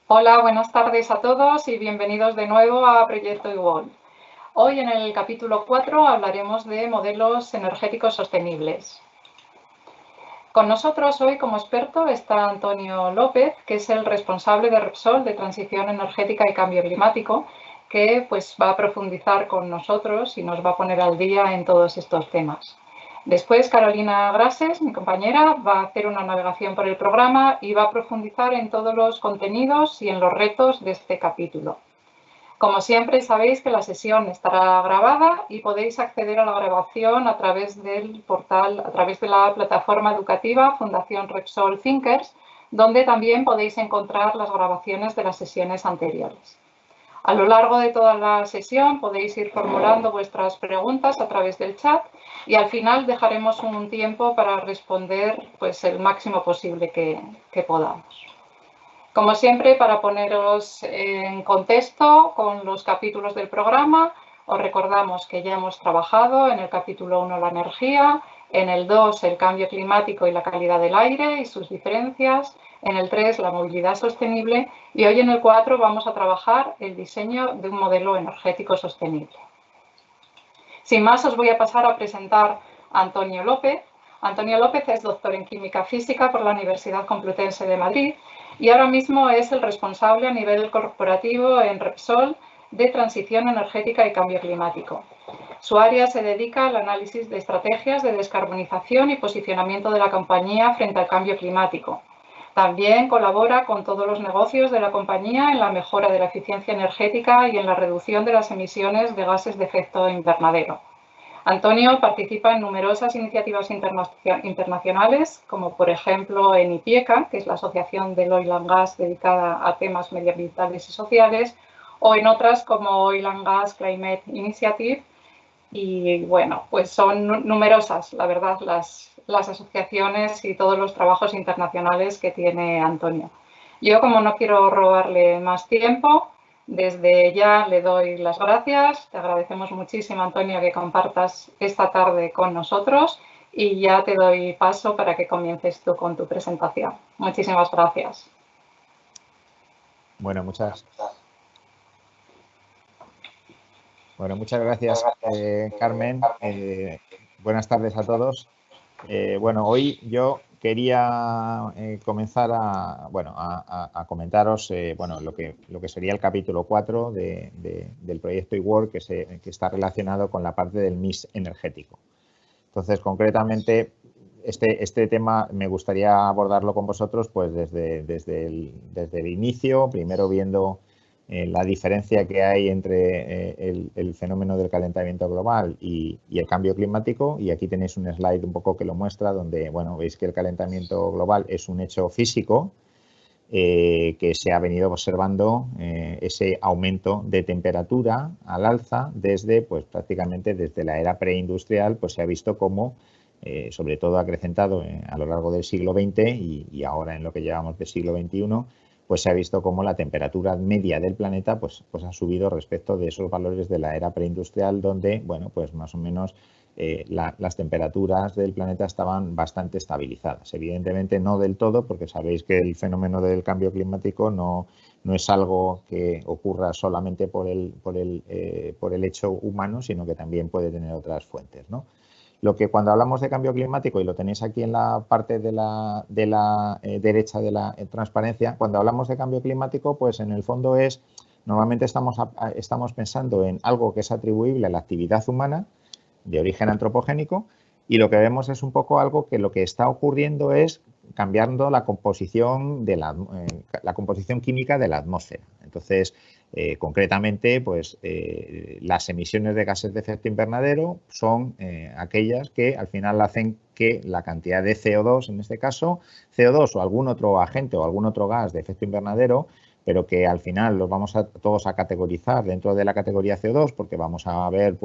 Hola, buenas tardes a todos y bienvenidos de nuevo a Proyecto Igual. Hoy en el capítulo 4 hablaremos de modelos energéticos sostenibles. Con nosotros hoy como experto está Antonio López, que es el responsable de Repsol de Transición Energética y Cambio Climático, que va a profundizar con nosotros y nos va a poner al día en todos estos temas. Después Carolina Grases, mi compañera, va a hacer una navegación por el programa y va a profundizar en todos los contenidos y en los retos de este capítulo. Como siempre, sabéis que la sesión estará grabada y podéis acceder a la grabación a través del portal, a través de la plataforma educativa Fundación Repsol Thinkers, donde también podéis encontrar las grabaciones de las sesiones anteriores. A lo largo de toda la sesión podéis ir formulando vuestras preguntas a través del chat y al final dejaremos un tiempo para responder el máximo posible que podamos. Como siempre, para poneros en contexto con los capítulos del programa, os recordamos que ya hemos trabajado en el capítulo 1 la energía, en el 2 el cambio climático y la calidad del aire y sus diferencias, en el 3 la movilidad sostenible y hoy en el 4 vamos a trabajar el diseño de un modelo energético sostenible. Sin más, os voy a pasar a presentar a Antonio López. Antonio López es doctor en Química Física por la Universidad Complutense de Madrid y ahora mismo es el responsable a nivel corporativo en Repsol de Transición Energética y Cambio Climático. Su área se dedica al análisis de estrategias de descarbonización y posicionamiento de la compañía frente al cambio climático. También colabora con todos los negocios de la compañía en la mejora de la eficiencia energética y en la reducción de las emisiones de gases de efecto invernadero. Antonio participa en numerosas iniciativas internacionales, como por ejemplo en IPIECA, que es la Asociación del Oil and Gas dedicada a temas medioambientales y sociales, o en otras como Oil and Gas Climate Initiative. Y bueno, pues son numerosas, la verdad, las asociaciones y todos los trabajos internacionales que tiene Antonio. Yo, como no quiero robarle más tiempo, desde ya le doy las gracias. Te agradecemos muchísimo, Antonio, que compartas esta tarde con nosotros y ya te doy paso para que comiences tú con tu presentación. Muchísimas gracias. Bueno, muchas gracias, Carmen. Buenas tardes a todos. Hoy yo quería comenzar a comentaros lo que sería el capítulo 4 del proyecto eWork, que está relacionado con la parte del mix energético. Entonces, concretamente, este tema me gustaría abordarlo con vosotros pues desde el inicio, primero viendo la diferencia que hay entre el fenómeno del calentamiento global y el cambio climático. Y aquí tenéis un slide un poco que lo muestra, donde veis que el calentamiento global es un hecho físico que se ha venido observando ese aumento de temperatura al alza desde prácticamente desde la era preindustrial. Pues se ha visto cómo sobre todo acrecentado a lo largo del siglo XX y ahora en lo que llevamos del siglo XXI, pues se ha visto cómo la temperatura media del planeta pues ha subido respecto de esos valores de la era preindustrial, donde pues más o menos las temperaturas del planeta estaban bastante estabilizadas. Evidentemente no del todo, porque sabéis que el fenómeno del cambio climático no es algo que ocurra solamente por el hecho humano, sino que también puede tener otras fuentes, ¿no? Lo que cuando hablamos de cambio climático, y lo tenéis aquí en la parte de la derecha de la transparencia, cuando hablamos de cambio climático, pues en el fondo normalmente estamos pensando en algo que es atribuible a la actividad humana de origen antropogénico, y lo que vemos es un poco algo que lo que está ocurriendo es cambiando la composición la composición química de la atmósfera. Entonces, concretamente, las emisiones de gases de efecto invernadero son aquellas que al final hacen que la cantidad de CO2, en este caso, CO2 o algún otro agente o algún otro gas de efecto invernadero, pero que al final los vamos todos a categorizar dentro de la categoría CO2, porque vamos a ver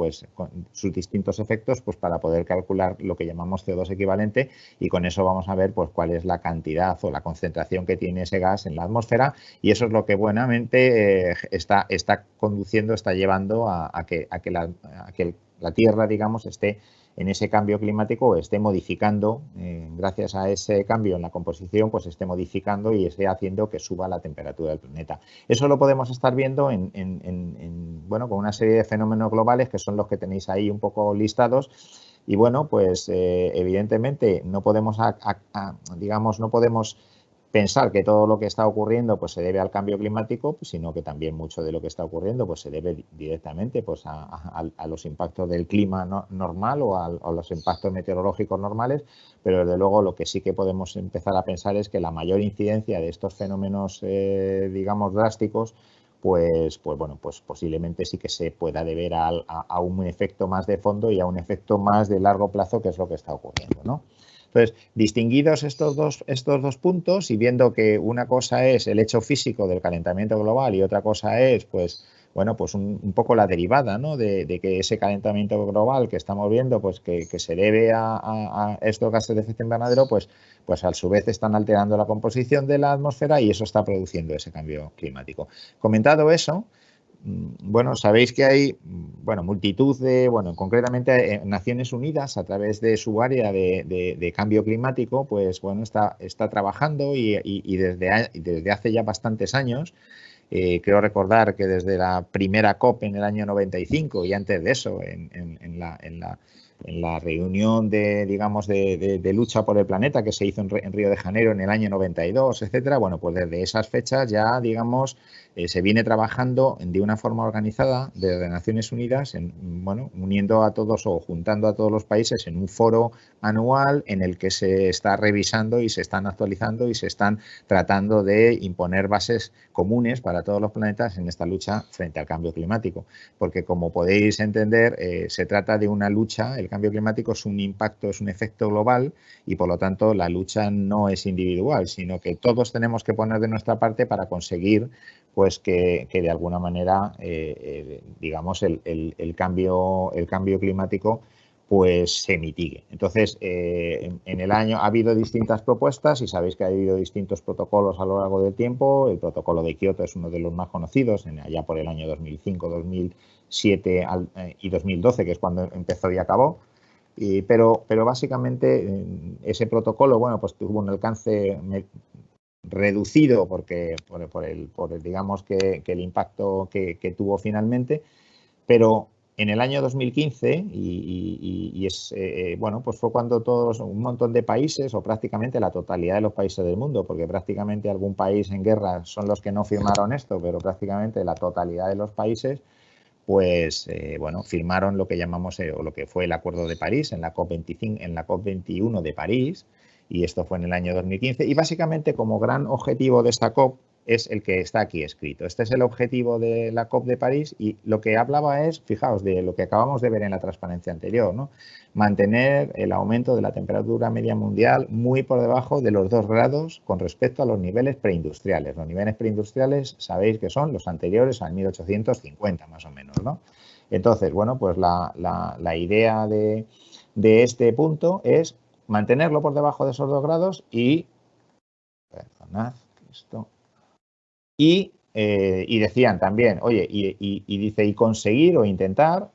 sus distintos efectos para poder calcular lo que llamamos CO2 equivalente, y con eso vamos a ver cuál es la cantidad o la concentración que tiene ese gas en la atmósfera, y eso es lo que buenamente está conduciendo, está llevando a que la Tierra, digamos, esté en ese cambio climático o esté modificando, gracias a ese cambio en la composición, pues esté modificando y esté haciendo que suba la temperatura del planeta. Eso lo podemos estar viendo bueno, con una serie de fenómenos globales que son los que tenéis ahí un poco listados. Y bueno, pues evidentemente no podemos, digamos, no podemos pensar que todo lo que está ocurriendo pues se debe al cambio climático, pues, sino que también mucho de lo que está ocurriendo pues se debe directamente pues a los impactos del clima normal o a los impactos meteorológicos normales, pero desde luego lo que sí que podemos empezar a pensar es que la mayor incidencia de estos fenómenos digamos drásticos pues bueno, pues posiblemente sí que se pueda deber a un efecto más de fondo y a un efecto más de largo plazo, que es lo que está ocurriendo, ¿no? Entonces, distinguidos estos dos puntos y viendo que una cosa es el hecho físico del calentamiento global y otra cosa es, pues, bueno, pues un poco la derivada, ¿no? De que ese calentamiento global que estamos viendo, pues que se debe a estos gases de efecto invernadero, pues a su vez están alterando la composición de la atmósfera y eso está produciendo ese cambio climático. Comentado eso, bueno, sabéis que hay, bueno, multitud de, bueno, concretamente Naciones Unidas a través de su área de cambio climático, pues bueno, está trabajando y desde hace ya bastantes años. Creo recordar que desde la primera COP en el año 95 y antes de eso, en la reunión digamos, de lucha por el planeta que se hizo en Río de Janeiro en el año 92, etcétera, bueno, pues desde esas fechas ya, digamos, se viene trabajando de una forma organizada desde Naciones Unidas, bueno, uniendo a todos o juntando a todos los países en un foro anual en el que se está revisando y se están actualizando y se están tratando de imponer bases comunes para todos los planetas en esta lucha frente al cambio climático. Porque, como podéis entender, se trata de una lucha, el cambio climático es un impacto, es un efecto global y, por lo tanto, la lucha no es individual, sino que todos tenemos que poner de nuestra parte para conseguir pues que de alguna manera, digamos, el cambio climático pues se mitigue. Entonces, en el año ha habido distintas propuestas y sabéis que ha habido distintos protocolos a lo largo del tiempo. El protocolo de Kioto es uno de los más conocidos, allá por el año 2005, 2007 y 2012, que es cuando empezó y acabó. Pero básicamente ese protocolo, bueno, pues tuvo un alcance reducido porque por el digamos que el impacto que tuvo finalmente, pero en el año 2015 bueno, pues fue cuando un montón de países, o prácticamente la totalidad de los países del mundo, porque prácticamente algún país en guerra son los que no firmaron esto, pero prácticamente la totalidad de los países, pues bueno, firmaron lo que llamamos o lo que fue el Acuerdo de París en la COP25, en la COP21 de París, y esto fue en el año 2015. Y básicamente, como gran objetivo de esta COP es el que está aquí escrito. Este es el objetivo de la COP de París y lo que hablaba es, fijaos, de lo que acabamos de ver en la transparencia anterior, ¿no? Mantener el aumento de la temperatura media mundial muy por debajo de los 2 grados con respecto a los niveles preindustriales. Los niveles preindustriales sabéis que son los anteriores al 1850 más o menos, ¿no? Entonces, bueno, pues la idea de este punto es mantenerlo por debajo de esos 2 grados y, perdonad, esto, y decían también, oye, dice, y conseguir o intentar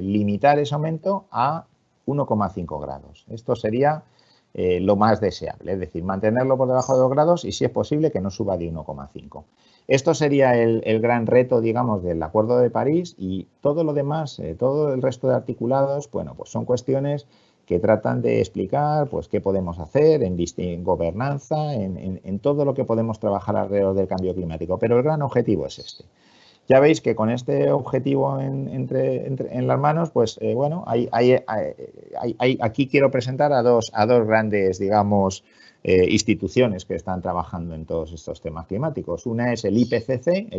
limitar ese aumento a 1,5 grados. Esto sería lo más deseable, es decir, mantenerlo por debajo de 2 grados y, si es posible, que no suba de 1,5. Esto sería el gran reto, digamos, del Acuerdo de París, y todo lo demás, todo el resto de articulados, bueno, pues son cuestiones que tratan de explicar pues qué podemos hacer en gobernanza, en todo lo que podemos trabajar alrededor del cambio climático. Pero el gran objetivo es este. Ya veis que con este objetivo en las manos, pues bueno, aquí quiero presentar a dos grandes, digamos, instituciones que están trabajando en todos estos temas climáticos. Una es el IPCC,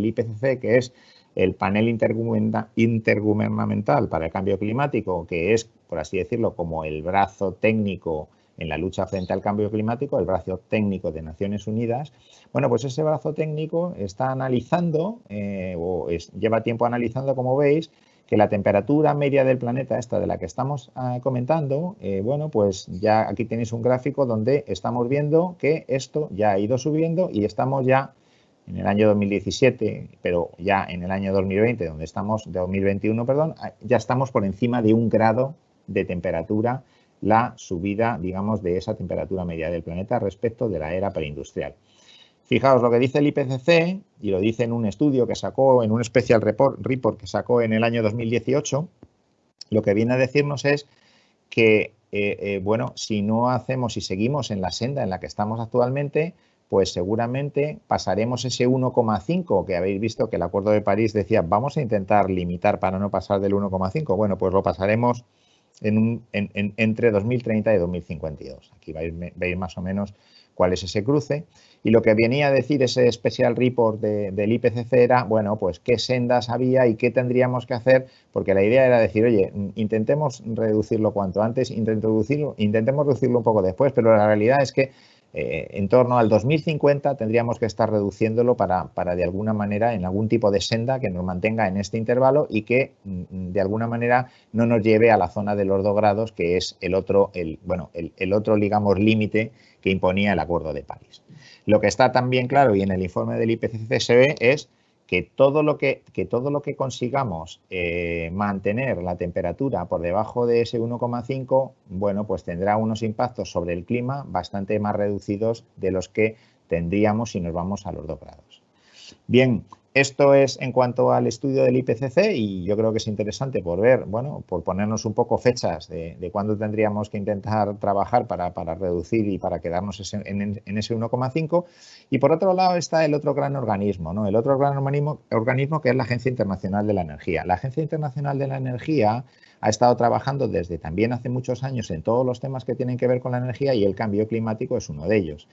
que es el panel intergubernamental para el cambio climático, que es, por así decirlo, como el brazo técnico en la lucha frente al cambio climático, el brazo técnico de Naciones Unidas. Bueno, pues ese brazo técnico está analizando, lleva tiempo analizando, como veis, que la temperatura media del planeta, esta de la que estamos comentando, bueno, pues ya aquí tenéis un gráfico donde estamos viendo que esto ya ha ido subiendo y estamos ya en el año 2017, pero ya en el año 2020, donde estamos, 2021, perdón, ya estamos por encima de 1 grado de temperatura, la subida, digamos, de esa temperatura media del planeta respecto de la era preindustrial. Fijaos lo que dice el IPCC, y lo dice en un estudio que sacó, en un special report que sacó en el año 2018, lo que viene a decirnos es que, bueno, si no hacemos y seguimos en la senda en la que estamos actualmente, pues seguramente pasaremos ese 1,5 que habéis visto que el Acuerdo de París decía, vamos a intentar limitar para no pasar del 1,5. Bueno, pues lo pasaremos entre 2030 y 2052. Aquí veis más o menos cuál es ese cruce. Y lo que venía a decir ese special report del IPCC era, bueno, pues qué sendas había y qué tendríamos que hacer, porque la idea era decir, oye, intentemos reducirlo cuanto antes, intentemos reducirlo un poco después, pero la realidad es que en torno al 2050 tendríamos que estar reduciéndolo para de alguna manera en algún tipo de senda que nos mantenga en este intervalo y que de alguna manera no nos lleve a la zona de los 2 grados, que es el otro, digamos, límite que imponía el Acuerdo de París. Lo que está también claro, y en el informe del IPCC se ve, es que todo lo que consigamos mantener la temperatura por debajo de ese 1,5, bueno, pues tendrá unos impactos sobre el clima bastante más reducidos de los que tendríamos si nos vamos a los 2 grados. Bien, esto es en cuanto al estudio del IPCC y yo creo que es interesante por ver, bueno, por ponernos un poco fechas de cuándo tendríamos que intentar trabajar para reducir y para quedarnos en ese 1,5. Y por otro lado está el otro gran organismo, ¿no? El otro gran organismo que es la Agencia Internacional de la Energía. La Agencia Internacional de la Energía ha estado trabajando desde también hace muchos años en todos los temas que tienen que ver con la energía y el cambio climático es uno de ellos.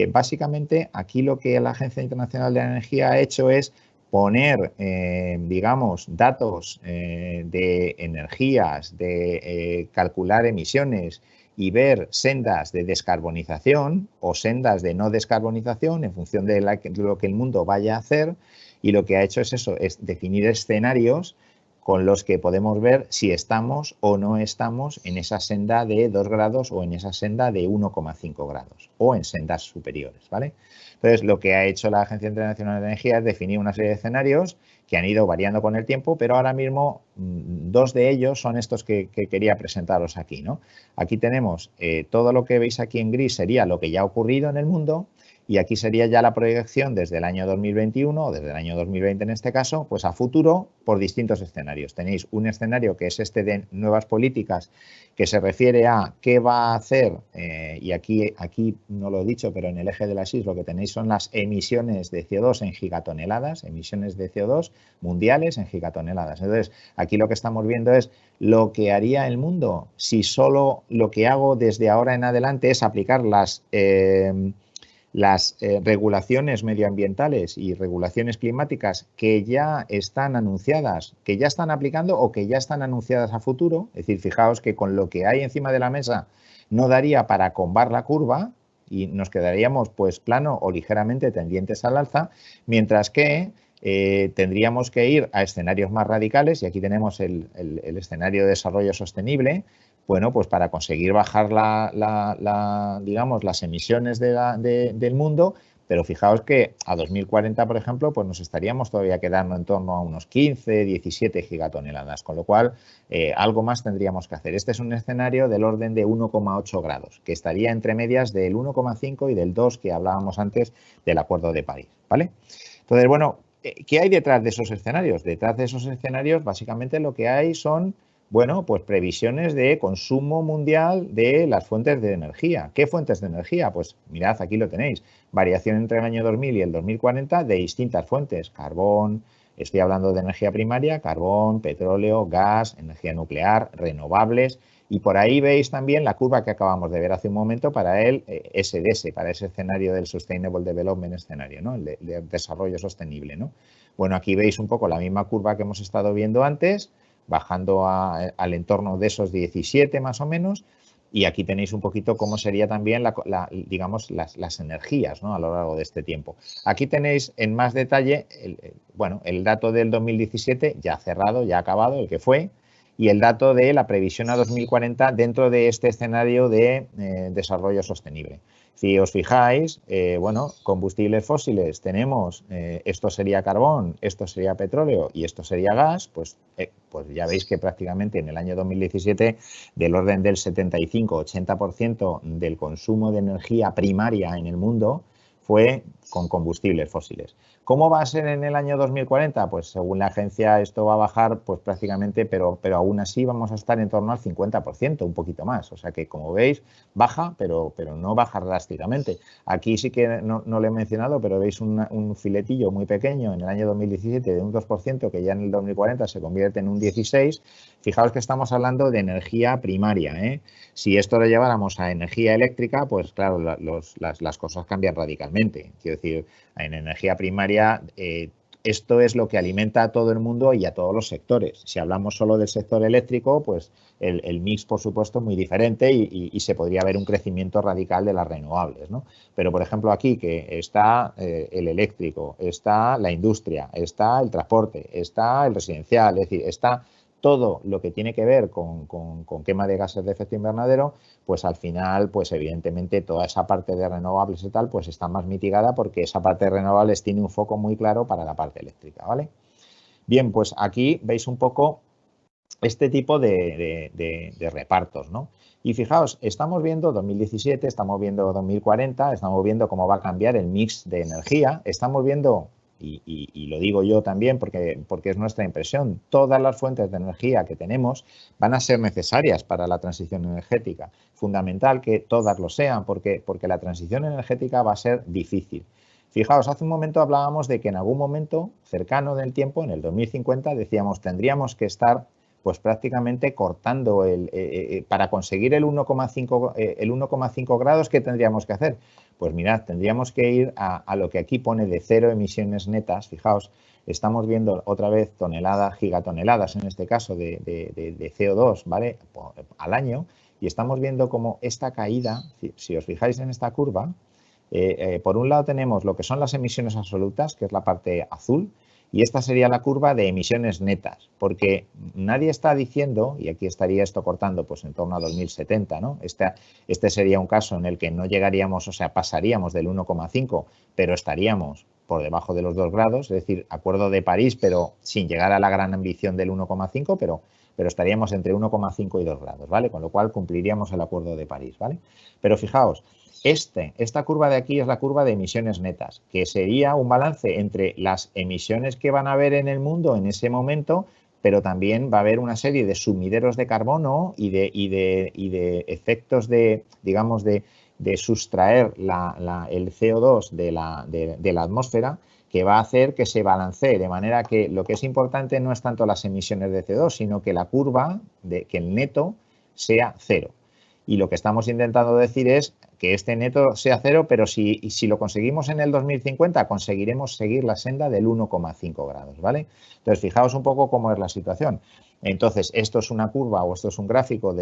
Básicamente, aquí lo que la Agencia Internacional de la Energía ha hecho es poner, digamos, datos de energías, de calcular emisiones y ver sendas de descarbonización o sendas de no descarbonización en función de lo que el mundo vaya a hacer, y lo que ha hecho es eso, es definir escenarios con los que podemos ver si estamos o no estamos en esa senda de 2 grados o en esa senda de 1,5 grados o en sendas superiores, ¿vale? Entonces, lo que ha hecho la Agencia Internacional de Energía es definir una serie de escenarios que han ido variando con el tiempo, pero ahora mismo 2 de ellos son estos que quería presentaros aquí, ¿no? Aquí tenemos todo lo que veis aquí en gris sería lo que ya ha ocurrido en el mundo. Y aquí sería ya la proyección desde el año 2021 o desde el año 2020 en este caso, pues a futuro por distintos escenarios. Tenéis un escenario que es este de nuevas políticas que se refiere a qué va a hacer, y aquí no lo he dicho, pero en el eje de la axis lo que tenéis son las emisiones de CO2 en gigatoneladas, emisiones de CO2 mundiales en gigatoneladas. Entonces, aquí lo que estamos viendo es lo que haría el mundo si solo lo que hago desde ahora en adelante es aplicar las regulaciones medioambientales y regulaciones climáticas que ya están anunciadas, que ya están aplicando o que ya están anunciadas a futuro. Es decir, fijaos que con lo que hay encima de la mesa no daría para combar la curva y nos quedaríamos pues plano o ligeramente tendientes al alza, mientras que tendríamos que ir a escenarios más radicales, y aquí tenemos el escenario de desarrollo sostenible. Bueno, pues para conseguir bajar digamos, las emisiones del mundo, pero fijaos que a 2040, por ejemplo, pues nos estaríamos todavía quedando en torno a unos 15, 17 gigatoneladas, con lo cual algo más tendríamos que hacer. Este es un escenario del orden de 1,8 grados, que estaría entre medias del 1,5 y del 2 que hablábamos antes del Acuerdo de París, ¿vale? Entonces, bueno, ¿qué hay detrás de esos escenarios? Detrás de esos escenarios, básicamente lo que hay son, bueno, pues previsiones de consumo mundial de las fuentes de energía. ¿Qué fuentes de energía? Pues mirad, aquí lo tenéis. Variación entre el año 2000 y el 2040 de distintas fuentes. Carbón, estoy hablando de energía primaria, carbón, petróleo, gas, energía nuclear, renovables. Y por ahí veis también la curva que acabamos de ver hace un momento para el SDS, para ese escenario del Sustainable Development Scenario, ¿no? El de desarrollo sostenible, ¿no? Bueno, aquí veis un poco la misma curva que hemos estado viendo antes, bajando al entorno de esos 17 más o menos, y aquí tenéis un poquito cómo sería también, digamos, las energías, ¿no? A lo largo de este tiempo. Aquí tenéis en más detalle, el dato del 2017 ya cerrado, ya acabado, el que fue, y el dato de la previsión a 2040 dentro de este escenario de desarrollo sostenible. Si os fijáis, bueno, combustibles fósiles tenemos, esto sería carbón, esto sería petróleo y esto sería gas, pues ya veis que prácticamente en el año 2017 del orden del 75-80% del consumo de energía primaria en el mundo fue con combustibles fósiles. ¿Cómo va a ser en el año 2040? Pues según la agencia esto va a bajar pues prácticamente, pero aún así vamos a estar en torno al 50%, un poquito más. O sea que como veis baja, pero no baja drásticamente. Aquí sí que no lo he mencionado, pero veis un filetillo muy pequeño en el año 2017 de un 2% que ya en el 2040 se convierte en un 16%. Fijaos que estamos hablando de energía primaria, ¿eh? Si esto lo lleváramos a energía eléctrica, pues claro, las cosas cambian radicalmente. Quiero decir, en energía primaria, esto es lo que alimenta a todo el mundo y a todos los sectores. Si hablamos solo del sector eléctrico, pues el mix, por supuesto, es muy diferente y se podría ver un crecimiento radical de las renovables, ¿no? Pero, por ejemplo, aquí que está el eléctrico, está la industria, está el transporte, está el residencial, es decir, está todo lo que tiene que ver con quema de gases de efecto invernadero, pues al final, pues evidentemente toda esa parte de renovables y tal, pues está más mitigada porque esa parte de renovables tiene un foco muy claro para la parte eléctrica, ¿vale? Bien, pues aquí veis un poco este tipo de repartos, ¿no? Y fijaos, estamos viendo 2017, estamos viendo 2040, estamos viendo cómo va a cambiar el mix de energía, estamos viendo, y lo digo yo también porque es nuestra impresión, todas las fuentes de energía que tenemos van a ser necesarias para la transición energética. Fundamental que todas lo sean porque la transición energética va a ser difícil. Fijaos, hace un momento hablábamos de que en algún momento cercano del tiempo, en el 2050, decíamos tendríamos que estar pues prácticamente cortando para conseguir el 1,5 grados, ¿qué tendríamos que hacer? Pues mirad, tendríamos que ir a lo que aquí pone de cero emisiones netas. Fijaos, estamos viendo otra vez toneladas, gigatoneladas en este caso de CO2, ¿vale? Al año, y estamos viendo como esta caída, si os fijáis en esta curva, por un lado tenemos lo que son las emisiones absolutas, que es la parte azul, y esta sería la curva de emisiones netas, porque nadie está diciendo, y aquí estaría esto cortando pues en torno a 2070, ¿no? Este sería un caso en el que no llegaríamos, o sea, pasaríamos del 1,5, pero estaríamos por debajo de los 2 grados, es decir, Acuerdo de París, pero sin llegar a la gran ambición del 1,5, pero estaríamos entre 1,5 y 2 grados, ¿vale? Con lo cual cumpliríamos el Acuerdo de París, ¿vale? Pero fijaos, esta curva de aquí es la curva de emisiones netas, que sería un balance entre las emisiones que van a haber en el mundo en ese momento, pero también va a haber una serie de sumideros de carbono y de efectos de, digamos, de sustraer el CO2 de la atmósfera, que va a hacer que se balancee, de manera que lo que es importante no es tanto las emisiones de CO2, sino que la curva, que el neto sea cero. Y lo que estamos intentando decir es que este neto sea cero, pero si lo conseguimos en el 2050, conseguiremos seguir la senda del 1,5 grados, ¿vale? Entonces, fijaos un poco cómo es la situación. Entonces, esto es una curva o esto es un gráfico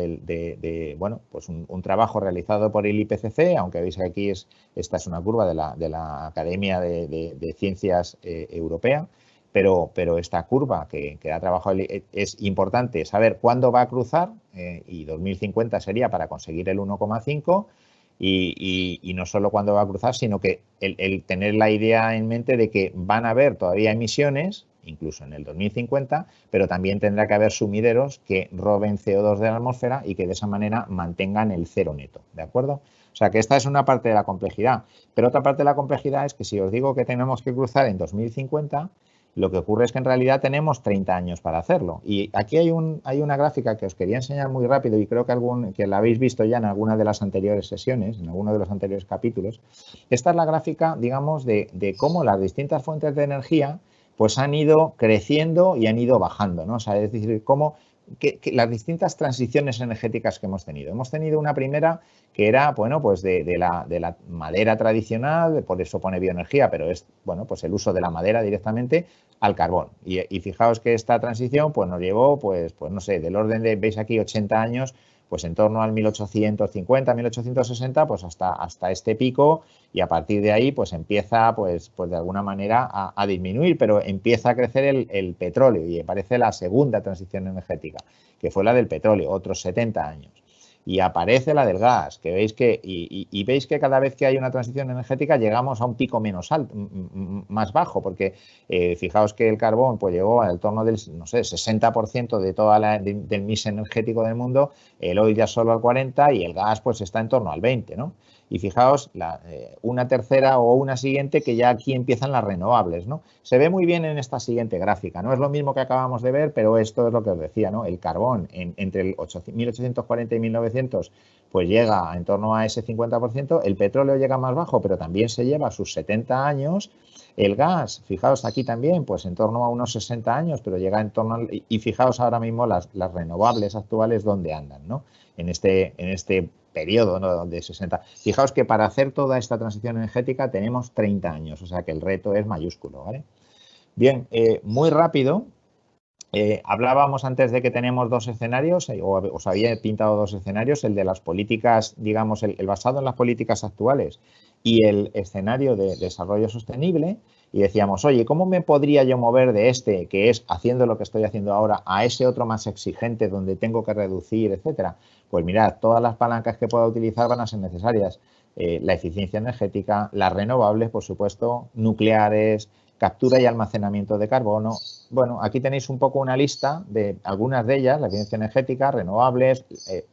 bueno, pues un trabajo realizado por el IPCC, aunque veis que aquí esta es una curva de la Academia de Ciencias Europea. Pero esta curva que ha trabajado es importante saber cuándo va a cruzar y 2050 sería para conseguir el 1,5 y no solo cuándo va a cruzar, sino que el tener la idea en mente de que van a haber todavía emisiones, incluso en el 2050, pero también tendrá que haber sumideros que roben CO2 de la atmósfera y que de esa manera mantengan el cero neto, ¿de acuerdo? O sea que esta es una parte de la complejidad, pero otra parte de la complejidad es que si os digo que tenemos que cruzar en 2050, lo que ocurre es que en realidad tenemos 30 años para hacerlo. Y aquí hay una gráfica que os quería enseñar muy rápido y creo que la habéis visto ya en alguna de las anteriores sesiones, en alguno de los anteriores capítulos. Esta es la gráfica, digamos, de cómo las distintas fuentes de energía pues han ido creciendo y han ido bajando, ¿no? O sea, es decir, cómo las distintas transiciones energéticas que hemos tenido. Hemos tenido una primera que era, bueno, pues de la madera tradicional, por eso pone bioenergía, pero es, bueno, pues el uso de la madera directamente al carbón. Y fijaos que esta transición, pues nos llevó, pues no sé, del orden de, veis aquí, 80 años, pues en torno al 1850, 1860, pues hasta este pico, y a partir de ahí pues empieza pues de alguna manera a disminuir, pero empieza a crecer el petróleo y aparece la segunda transición energética, que fue la del petróleo, otros 70 años. Y aparece la del gas, que veis que, y veis que cada vez que hay una transición energética llegamos a un pico menos alto, más bajo, porque fijaos que el carbón pues llegó al torno del, no sé, 60% de del mix energético del mundo, el oil ya solo al 40% y el gas pues está en torno al 20%, ¿no? Y fijaos, una tercera o una siguiente que ya aquí empiezan las renovables, ¿no? Se ve muy bien en esta siguiente gráfica, no es lo mismo que acabamos de ver, pero esto es lo que os decía, ¿no? El carbón entre el 1840 y 1900 pues llega en torno a ese 50%, el petróleo llega más bajo, pero también se lleva sus 70 años, el gas, fijaos aquí también, pues en torno a unos 60 años, pero llega en torno y fijaos ahora mismo las renovables actuales donde andan, ¿no? En este periodo, ¿no? De 60. Fijaos que para hacer toda esta transición energética tenemos 30 años, o sea que el reto es mayúsculo, ¿vale? Bien, muy rápido. Hablábamos antes de que tenemos dos escenarios, o os había pintado dos escenarios, el de las políticas, digamos, el basado en las políticas actuales y el escenario de desarrollo sostenible, y decíamos, oye, ¿cómo me podría yo mover de este, que es haciendo lo que estoy haciendo ahora, a ese otro más exigente donde tengo que reducir, etcétera? Pues mirad, todas las palancas que pueda utilizar van a ser necesarias. La eficiencia energética, las renovables, por supuesto, nucleares, captura y almacenamiento de carbono. Bueno, aquí tenéis un poco una lista de algunas de ellas, la eficiencia energética, renovables,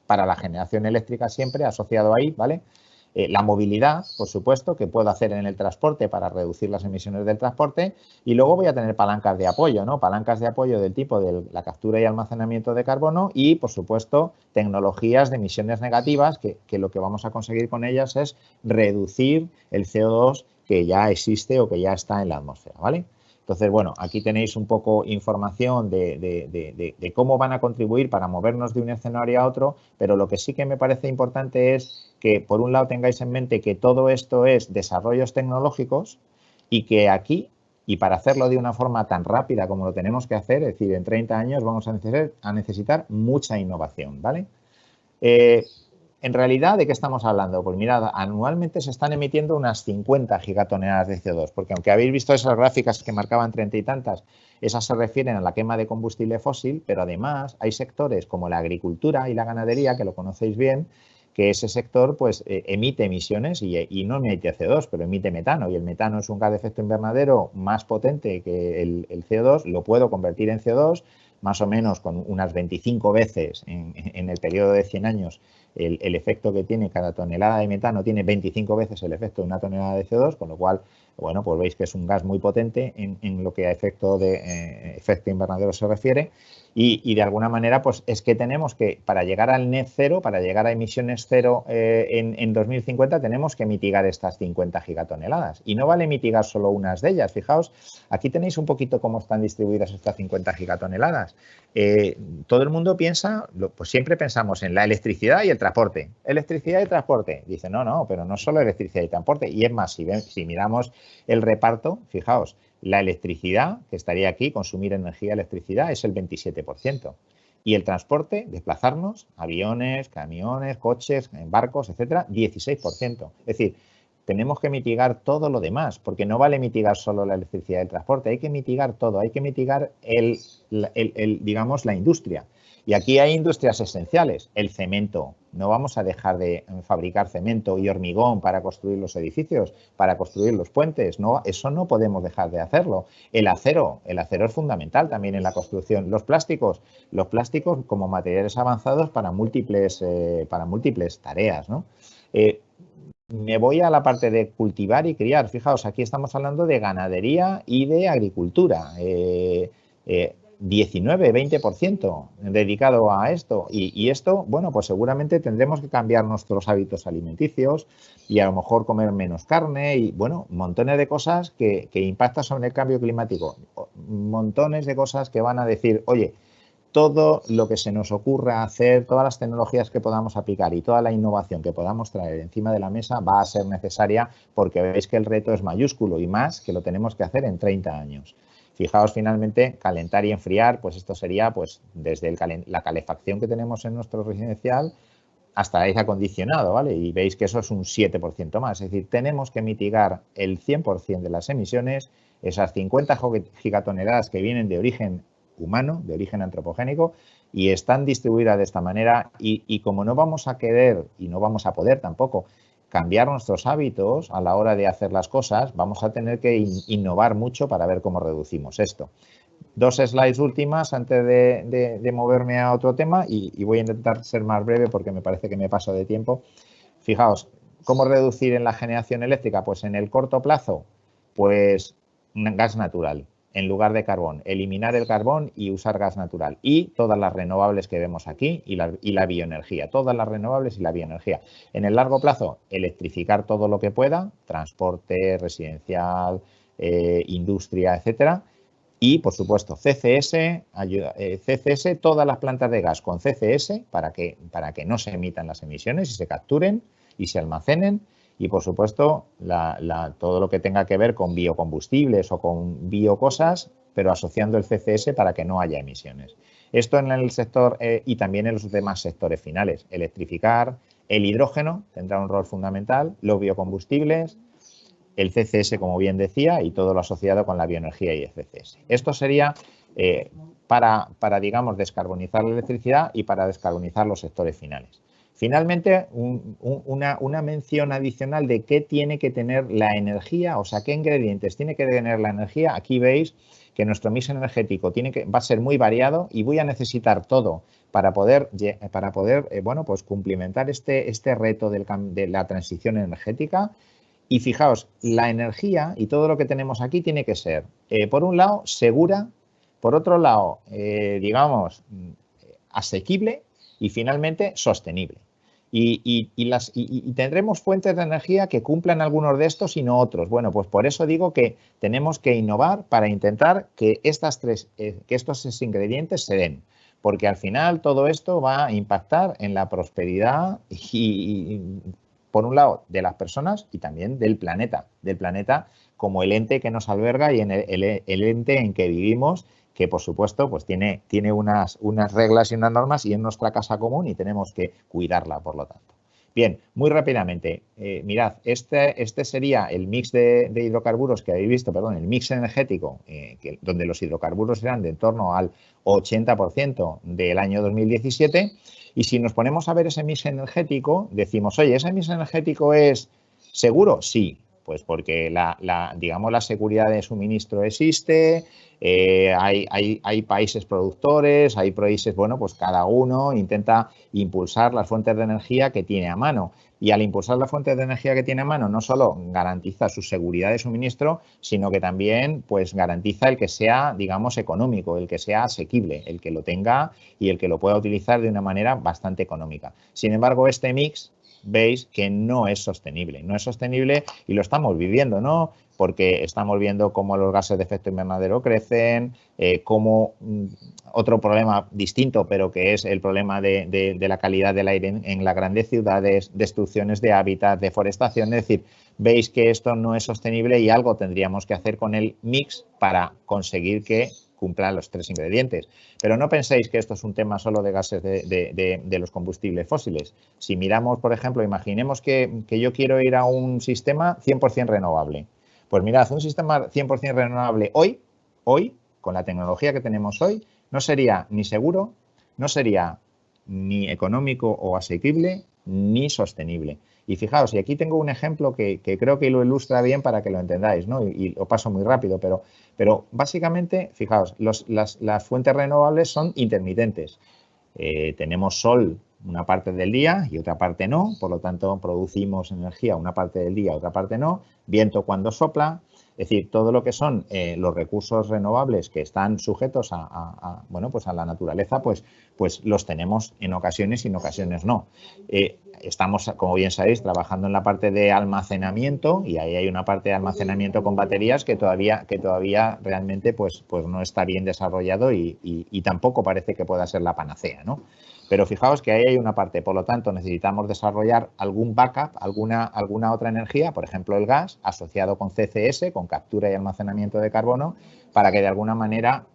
para la generación eléctrica siempre asociado ahí, ¿vale? La movilidad, por supuesto, que puedo hacer en el transporte para reducir las emisiones del transporte, y luego voy a tener palancas de apoyo, ¿no? Palancas de apoyo del tipo de la captura y almacenamiento de carbono y, por supuesto, tecnologías de emisiones negativas que lo que vamos a conseguir con ellas es reducir el CO2 que ya existe o que ya está en la atmósfera, ¿vale? Entonces, bueno, aquí tenéis un poco información de cómo van a contribuir para movernos de un escenario a otro, pero lo que sí que me parece importante es que, por un lado, tengáis en mente que todo esto es desarrollos tecnológicos y que aquí, y para hacerlo de una forma tan rápida como lo tenemos que hacer, es decir, en 30 años vamos a necesitar mucha innovación, ¿vale? En realidad, ¿de qué estamos hablando? Pues mirad, anualmente se están emitiendo unas 50 gigatoneladas de CO2, porque aunque habéis visto esas gráficas que marcaban 30 y tantas, esas se refieren a la quema de combustible fósil, pero además hay sectores como la agricultura y la ganadería, que lo conocéis bien, que ese sector pues emite emisiones y no emite CO2, pero emite metano, y el metano es un gas de efecto invernadero más potente que el CO2, lo puedo convertir en CO2, más o menos con unas 25 veces en el periodo de 100 años. El efecto que tiene cada tonelada de metano tiene 25 veces el efecto de una tonelada de CO2, con lo cual, bueno, pues veis que es un gas muy potente en lo que a efecto invernadero se refiere. Y de alguna manera, pues es que tenemos que, para llegar al net cero, para llegar a emisiones cero en 2050, tenemos que mitigar estas 50 gigatoneladas. Y no vale mitigar solo unas de ellas. Fijaos, aquí tenéis un poquito cómo están distribuidas estas 50 gigatoneladas. Todo el mundo piensa, pues siempre pensamos en la electricidad y el transporte. Electricidad y transporte. Dice, no, pero no solo electricidad y transporte. Y es más, si miramos el reparto, fijaos, la electricidad, que estaría aquí, consumir energía, electricidad, es el 27%. Y el transporte, desplazarnos, aviones, camiones, coches, barcos, etcétera, 16%. Es decir, tenemos que mitigar todo lo demás, porque no vale mitigar solo la electricidad y el transporte, hay que mitigar todo, hay que mitigar digamos, la industria. Y aquí hay industrias esenciales, el cemento. No vamos a dejar de fabricar cemento y hormigón para construir los edificios, para construir los puentes. No, eso no podemos dejar de hacerlo. El acero es fundamental también en la construcción. Los plásticos como materiales avanzados para múltiples tareas, ¿no? Me voy a la parte de cultivar y criar. Fijaos, aquí estamos hablando de ganadería y de agricultura. 19-20% dedicado a esto. Y esto, bueno, pues seguramente tendremos que cambiar nuestros hábitos alimenticios y a lo mejor comer menos carne y, bueno, montones de cosas que impactan sobre el cambio climático. Montones de cosas que van a decir, oye, todo lo que se nos ocurra hacer, todas las tecnologías que podamos aplicar y toda la innovación que podamos traer encima de la mesa va a ser necesaria porque veis que el reto es mayúsculo y más que lo tenemos que hacer en 30 años. Fijaos, finalmente, calentar y enfriar, pues esto sería pues desde la calefacción que tenemos en nuestro residencial hasta el aire acondicionado, ¿vale? Y veis que eso es un 7% más. Es decir, tenemos que mitigar el 100% de las emisiones, esas 50 gigatoneladas que vienen de origen humano, de origen antropogénico, y están distribuidas de esta manera. Y como no vamos a querer y no vamos a poder tampoco cambiar nuestros hábitos a la hora de hacer las cosas, vamos a tener que innovar mucho para ver cómo reducimos esto. 2 slides últimas antes de moverme a otro tema y voy a intentar ser más breve porque me parece que me paso de tiempo. Fijaos, ¿cómo reducir en la generación eléctrica? Pues en el corto plazo, pues gas natural en lugar de carbón, eliminar el carbón y usar gas natural y todas las renovables que vemos aquí y la bioenergía, todas las renovables y la bioenergía. En el largo plazo, electrificar todo lo que pueda, transporte, residencial, industria, etcétera. Y, por supuesto, CCS, todas las plantas de gas con CCS para que no se emitan las emisiones y se capturen y se almacenen. Y, por supuesto, todo lo que tenga que ver con biocombustibles o con biocosas, pero asociando el CCS para que no haya emisiones. Esto en el sector y también en los demás sectores finales. Electrificar, el hidrógeno tendrá un rol fundamental, los biocombustibles, el CCS, como bien decía, y todo lo asociado con la bioenergía y el CCS. Esto sería para, digamos, descarbonizar la electricidad y para descarbonizar los sectores finales. Finalmente, una mención adicional de qué tiene que tener la energía, o sea, qué ingredientes tiene que tener la energía. Aquí veis que nuestro mix energético va a ser muy variado y voy a necesitar todo para poder bueno, pues cumplimentar este reto de la transición energética. Y fijaos, la energía y todo lo que tenemos aquí tiene que ser, por un lado, segura, por otro lado, digamos, asequible y finalmente sostenible. Y tendremos fuentes de energía que cumplan algunos de estos y no otros. Bueno, pues por eso digo que tenemos que innovar para intentar que estos 3 ingredientes se den. Porque al final todo esto va a impactar en la prosperidad por un lado, de las personas y también del planeta como el ente que nos alberga y en el ente en que vivimos, que por supuesto pues tiene unas reglas y unas normas y es nuestra casa común y tenemos que cuidarla, por lo tanto. Bien, muy rápidamente, mirad, este sería el mix de hidrocarburos que habéis visto, perdón, el mix energético, donde los hidrocarburos eran de en torno al 80% del año 2017. Y si nos ponemos a ver ese mix energético, decimos, oye, ¿ese mix energético es seguro? Sí, pues porque digamos, la seguridad de suministro existe, hay países productores, hay países, bueno, pues cada uno intenta impulsar las fuentes de energía que tiene a mano. Y al impulsar las fuentes de energía que tiene a mano, no solo garantiza su seguridad de suministro, sino que también pues garantiza el que sea, digamos, económico, el que sea asequible, el que lo tenga y el que lo pueda utilizar de una manera bastante económica. Sin embargo, este mix, veis que no es sostenible y lo estamos viviendo, ¿no? Porque estamos viendo cómo los gases de efecto invernadero crecen, cómo otro problema distinto, pero que es el problema de la calidad del aire en las grandes ciudades, destrucciones de hábitat, deforestación. Es decir, veis que esto no es sostenible y algo tendríamos que hacer con el mix para conseguir que cumplan los 3 ingredientes. Pero no penséis que esto es un tema solo de gases de los combustibles fósiles. Si miramos, por ejemplo, imaginemos que yo quiero ir a un sistema 100% renovable. Pues mirad, un sistema 100% renovable hoy, con la tecnología que tenemos hoy, no sería ni seguro, no sería ni económico o asequible, ni sostenible. Y fijaos, y aquí tengo un ejemplo que creo que lo ilustra bien para que lo entendáis, ¿no? Y lo paso muy rápido, pero básicamente, fijaos, las fuentes renovables son intermitentes. Tenemos sol una parte del día y otra parte no, por lo tanto producimos energía una parte del día, otra parte no, viento cuando sopla, es decir, todo lo que son los recursos renovables que están sujetos bueno, pues a la naturaleza, pues los tenemos en ocasiones y en ocasiones no. Estamos, como bien sabéis, trabajando en la parte de almacenamiento y ahí hay una parte de almacenamiento con baterías que todavía realmente pues no está bien desarrollado y tampoco parece que pueda ser la panacea, ¿no? Pero fijaos que ahí hay una parte, por lo tanto necesitamos desarrollar algún backup, alguna otra energía, por ejemplo el gas, asociado con CCS, con captura y almacenamiento de carbono, para que de alguna manera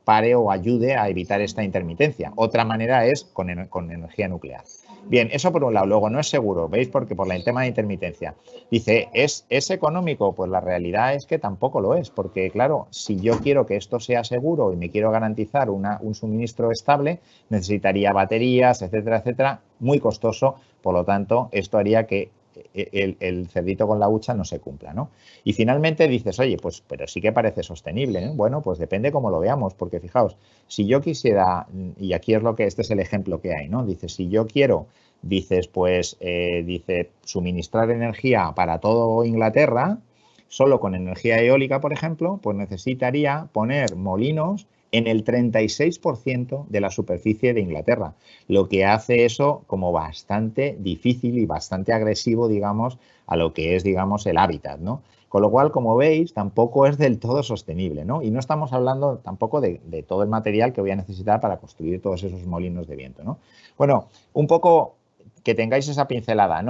pare o ayude a evitar esta intermitencia. Otra manera es con energía nuclear. Bien, eso por un lado. Luego, no es seguro, ¿veis? Porque por el tema de intermitencia. Dice, ¿es económico? Pues la realidad es que tampoco lo es, porque claro, si yo quiero que esto sea seguro y me quiero garantizar un suministro estable, necesitaría baterías, etcétera, etcétera, muy costoso. Por lo tanto, esto haría que el cerdito con la hucha no se cumpla, ¿no? Y finalmente dices, oye, pues pero sí que parece sostenible, ¿eh? Bueno, pues depende cómo lo veamos, porque fijaos, si yo quisiera, y aquí es este es el ejemplo que hay, ¿no? Dice, si yo quiero, dices, pues, dice, suministrar energía para todo Inglaterra, solo con energía eólica, por ejemplo, pues necesitaría poner molinos en el 36% de la superficie de Inglaterra, lo que hace eso como bastante difícil y bastante agresivo, digamos, a lo que es, digamos, el hábitat, ¿no? Con lo cual, como veis, tampoco es del todo sostenible, ¿no? Y no estamos hablando tampoco de todo el material que voy a necesitar para construir todos esos molinos de viento, ¿no? Bueno, un poco que tengáis esa pincelada,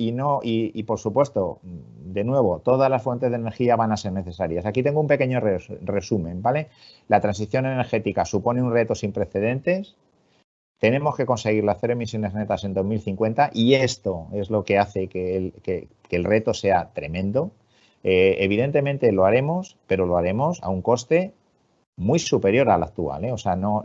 y por supuesto, de nuevo, todas las fuentes de energía van a ser necesarias. Aquí tengo un pequeño resumen, ¿vale? La transición energética supone un reto sin precedentes. Tenemos que conseguir las 0 emisiones netas en 2050 y esto es lo que hace que el reto sea tremendo. Evidentemente lo haremos, pero lo haremos a un coste muy superior al actual, ¿eh? O sea, no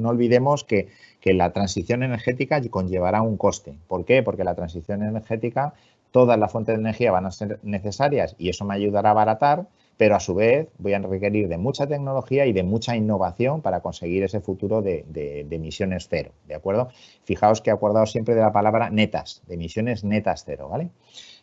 olvidemos que la transición energética conllevará un coste. ¿Por qué? Porque la transición energética, todas las fuentes de energía van a ser necesarias y eso me ayudará a abaratar, pero a su vez voy a requerir de mucha tecnología y de mucha innovación para conseguir ese futuro de emisiones cero, ¿de acuerdo? Fijaos que he acordado siempre de la palabra netas, de emisiones netas cero, ¿vale?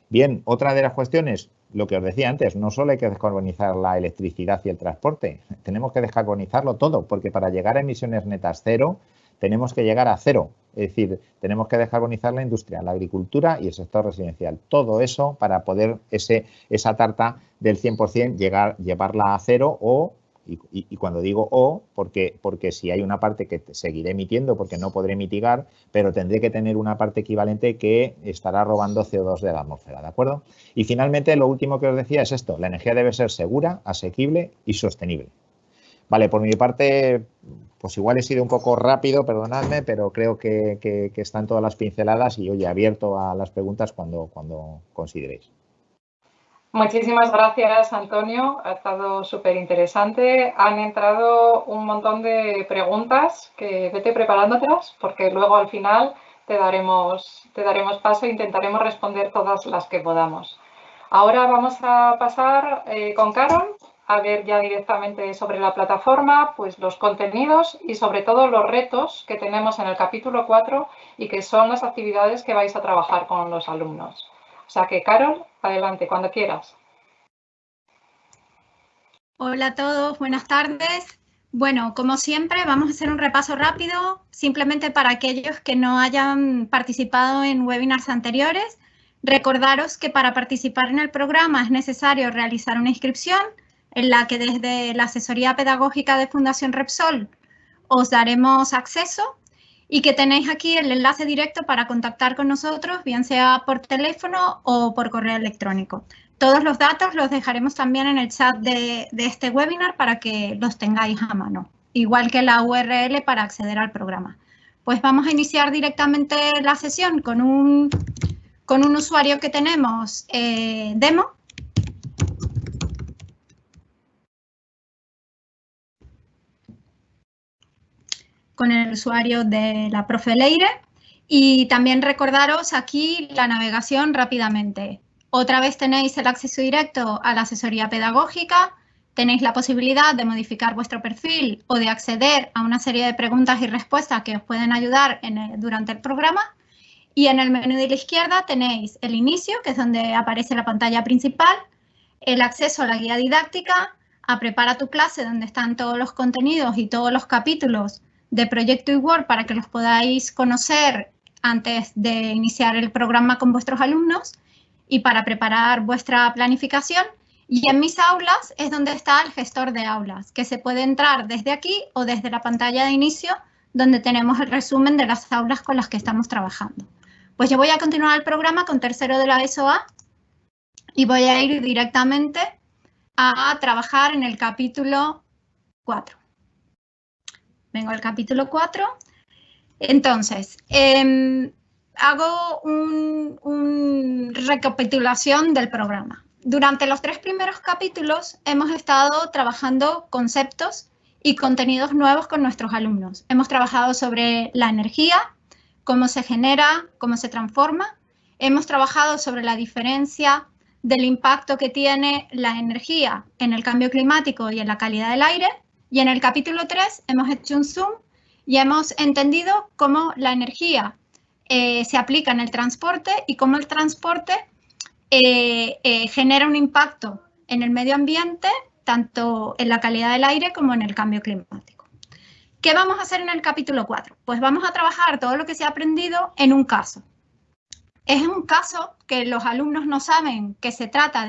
Bien, otra de las cuestiones, lo que os decía antes, no solo hay que descarbonizar la electricidad y el transporte, tenemos que descarbonizarlo todo, porque para llegar a emisiones netas cero, tenemos que llegar a cero. Es decir, tenemos que descarbonizar la industria, la agricultura y el sector residencial. Todo eso para poder esa tarta del 100% llevarla a cero y cuando digo porque si hay una parte que seguiré emitiendo porque no podré mitigar, pero tendré que tener una parte equivalente que estará robando CO2 de la atmósfera, ¿de acuerdo? Y finalmente, lo último que os decía es esto, la energía debe ser segura, asequible y sostenible. Vale, por mi parte, pues igual he sido un poco rápido, perdonadme, pero creo que están todas las pinceladas y, oye, abierto a las preguntas cuando consideréis. Muchísimas gracias, Antonio. Ha estado súper interesante. Han entrado un montón de preguntas que vete preparándotelas porque luego al final te daremos paso e intentaremos responder todas las que podamos. Ahora vamos a pasar con Carol a ver ya directamente sobre la plataforma, pues los contenidos y sobre todo los retos que tenemos en el capítulo 4 y que son las actividades que vais a trabajar con los alumnos. O sea que, Carol, adelante, cuando quieras. Hola a todos, buenas tardes. Bueno, como siempre, vamos a hacer un repaso rápido, simplemente para aquellos que no hayan participado en webinars anteriores. Recordaros que para participar en el programa es necesario realizar una inscripción en la que desde la asesoría pedagógica de Fundación Repsol os daremos acceso y que tenéis aquí el enlace directo para contactar con nosotros, bien sea por teléfono o por correo electrónico. Todos los datos los dejaremos también en el chat de este webinar para que los tengáis a mano, igual que la URL para acceder al programa. Pues vamos a iniciar directamente la sesión con un usuario que tenemos demo. Con el usuario de la profe Leire y también recordaros aquí la navegación rápidamente. Otra vez tenéis el acceso directo a la asesoría pedagógica, tenéis la posibilidad de modificar vuestro perfil o de acceder a una serie de preguntas y respuestas que os pueden ayudar durante el programa. Y en el menú de la izquierda tenéis el inicio, que es donde aparece la pantalla principal, el acceso a la guía didáctica, a Prepara tu clase, donde están todos los contenidos y todos los capítulos de Proyecto eWorld para que los podáis conocer antes de iniciar el programa con vuestros alumnos y para preparar vuestra planificación. Y en mis aulas es donde está el gestor de aulas, que se puede entrar desde aquí o desde la pantalla de inicio, donde tenemos el resumen de las aulas con las que estamos trabajando. Pues yo voy a continuar el programa con tercero de la ESO A. y voy a ir directamente a trabajar en el capítulo 4. Vengo al capítulo 4. Entonces, hago una recapitulación del programa. Durante los 3 primeros capítulos hemos estado trabajando conceptos y contenidos nuevos con nuestros alumnos. Hemos trabajado sobre la energía, cómo se genera, cómo se transforma. Hemos trabajado sobre la diferencia del impacto que tiene la energía en el cambio climático y en la calidad del aire. Y en el capítulo 3 hemos hecho un zoom y hemos entendido cómo la energía se aplica en el transporte y cómo el transporte genera un impacto en el medio ambiente, tanto en la calidad del aire como en el cambio climático. ¿Qué vamos a hacer en el capítulo 4? Pues vamos a trabajar todo lo que se ha aprendido en un caso. Es un caso que los alumnos no saben que se trata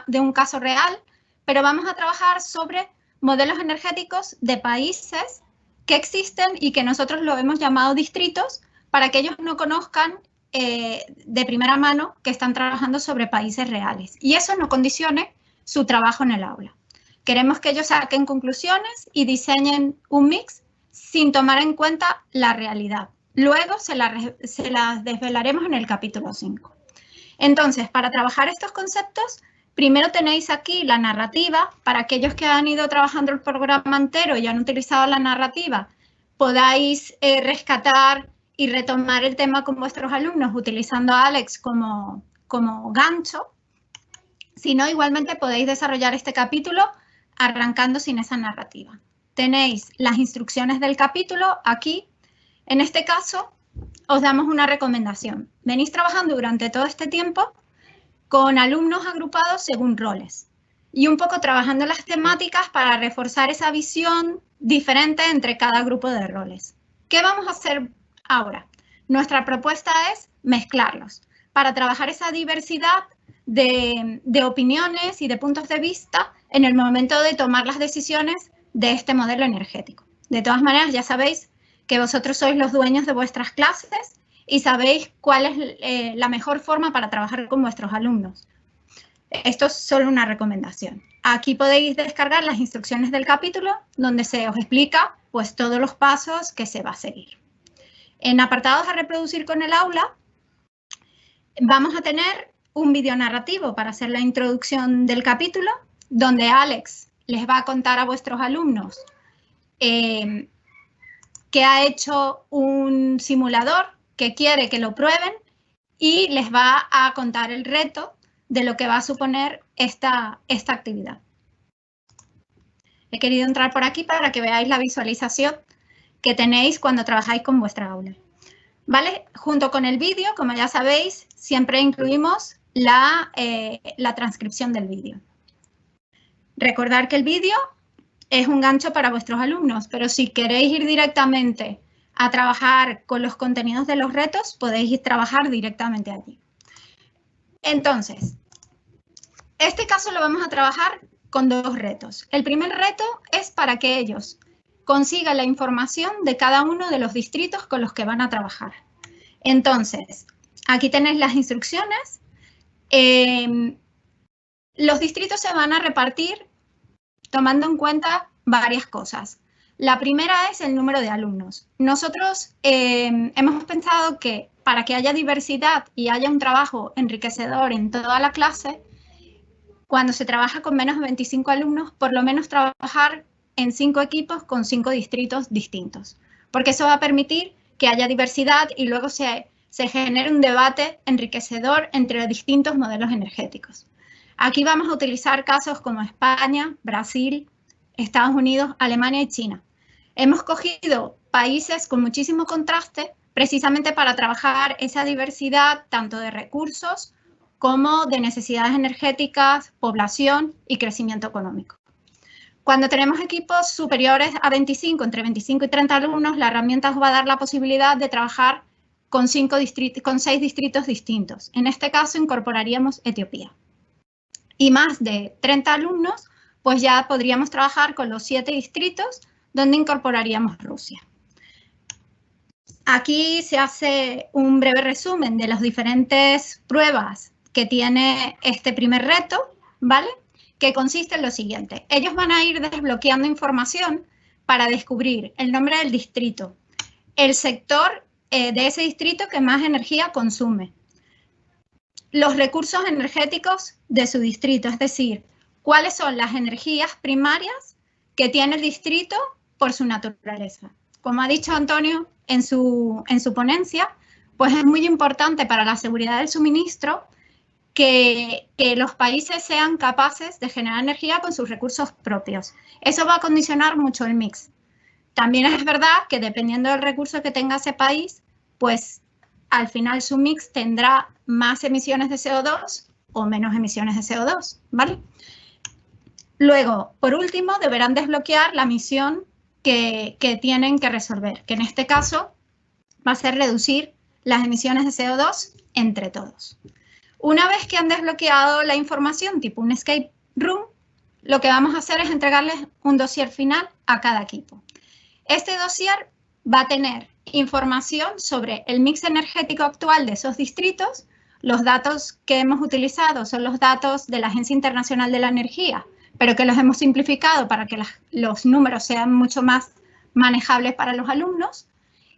de un caso real, pero vamos a trabajar sobre modelos energéticos de países que existen y que nosotros lo hemos llamado distritos para que ellos no conozcan de primera mano que están trabajando sobre países reales. Y eso no condicione su trabajo en el aula. Queremos que ellos saquen conclusiones y diseñen un mix sin tomar en cuenta la realidad. Luego se las desvelaremos en el capítulo 5. Entonces, para trabajar estos conceptos, primero tenéis aquí la narrativa. Para aquellos que han ido trabajando el programa entero y han utilizado la narrativa, podáis rescatar y retomar el tema con vuestros alumnos utilizando a Alex como gancho. Si no, igualmente podéis desarrollar este capítulo arrancando sin esa narrativa. Tenéis las instrucciones del capítulo aquí. En este caso, os damos una recomendación. Venís trabajando durante todo este tiempo con alumnos agrupados según roles y un poco trabajando las temáticas para reforzar esa visión diferente entre cada grupo de roles. ¿Qué vamos a hacer ahora? Nuestra propuesta es mezclarlos para trabajar esa diversidad de opiniones y de puntos de vista en el momento de tomar las decisiones de este modelo energético. De todas maneras, ya sabéis que vosotros sois los dueños de vuestras clases y sabéis cuál es la mejor forma para trabajar con vuestros alumnos. Esto es solo una recomendación. Aquí podéis descargar las instrucciones del capítulo donde se os explica pues todos los pasos que se va a seguir. En apartados a reproducir con el aula vamos a tener un video narrativo para hacer la introducción del capítulo donde Alex les va a contar a vuestros alumnos que ha hecho un simulador, que quiere que lo prueben y les va a contar el reto de lo que va a suponer esta actividad. He querido entrar por aquí para que veáis la visualización que tenéis cuando trabajáis con vuestra aula. ¿Vale? Junto con el vídeo, como ya sabéis, siempre incluimos la transcripción del vídeo. Recordad que el vídeo es un gancho para vuestros alumnos, pero si queréis ir directamente a trabajar con los contenidos de los retos, podéis ir a trabajar directamente allí. Entonces, este caso lo vamos a trabajar con 2 retos. El primer reto es para que ellos consigan la información de cada uno de los distritos con los que van a trabajar. Entonces, aquí tenéis las instrucciones. Los distritos se van a repartir tomando en cuenta varias cosas. La primera es el número de alumnos. Nosotros hemos pensado que para que haya diversidad y haya un trabajo enriquecedor en toda la clase, cuando se trabaja con menos de 25 alumnos, por lo menos trabajar en 5 equipos con 5 distritos distintos, porque eso va a permitir que haya diversidad y luego se genere un debate enriquecedor entre distintos modelos energéticos. Aquí vamos a utilizar casos como España, Brasil, Estados Unidos, Alemania y China. Hemos cogido países con muchísimo contraste precisamente para trabajar esa diversidad tanto de recursos como de necesidades energéticas, población y crecimiento económico. Cuando tenemos equipos superiores a 25, entre 25 y 30 alumnos, la herramienta os va a dar la posibilidad de trabajar con 6 distritos distintos. En este caso incorporaríamos Etiopía. Y más de 30 alumnos, pues ya podríamos trabajar con los 7 distritos donde incorporaríamos Rusia. Aquí se hace un breve resumen de las diferentes pruebas que tiene este primer reto, ¿vale? Que consiste en lo siguiente. Ellos van a ir desbloqueando información para descubrir el nombre del distrito, el sector de ese distrito que más energía consume, los recursos energéticos de su distrito, es decir, cuáles son las energías primarias que tiene el distrito por su naturaleza. Como ha dicho Antonio en su ponencia, pues es muy importante para la seguridad del suministro que los países sean capaces de generar energía con sus recursos propios. Eso va a condicionar mucho el mix. También es verdad que dependiendo del recurso que tenga ese país, pues al final su mix tendrá más emisiones de CO2 o menos emisiones de CO2, ¿vale? Luego, por último, deberán desbloquear la misión que tienen que resolver, que en este caso va a ser reducir las emisiones de CO2 entre todos. Una vez que han desbloqueado la información tipo un escape room, lo que vamos a hacer es entregarles un dossier final a cada equipo. Este dossier va a tener información sobre el mix energético actual de esos distritos. Los datos que hemos utilizado son los datos de la Agencia Internacional de la Energía, pero que los hemos simplificado para que los números sean mucho más manejables para los alumnos.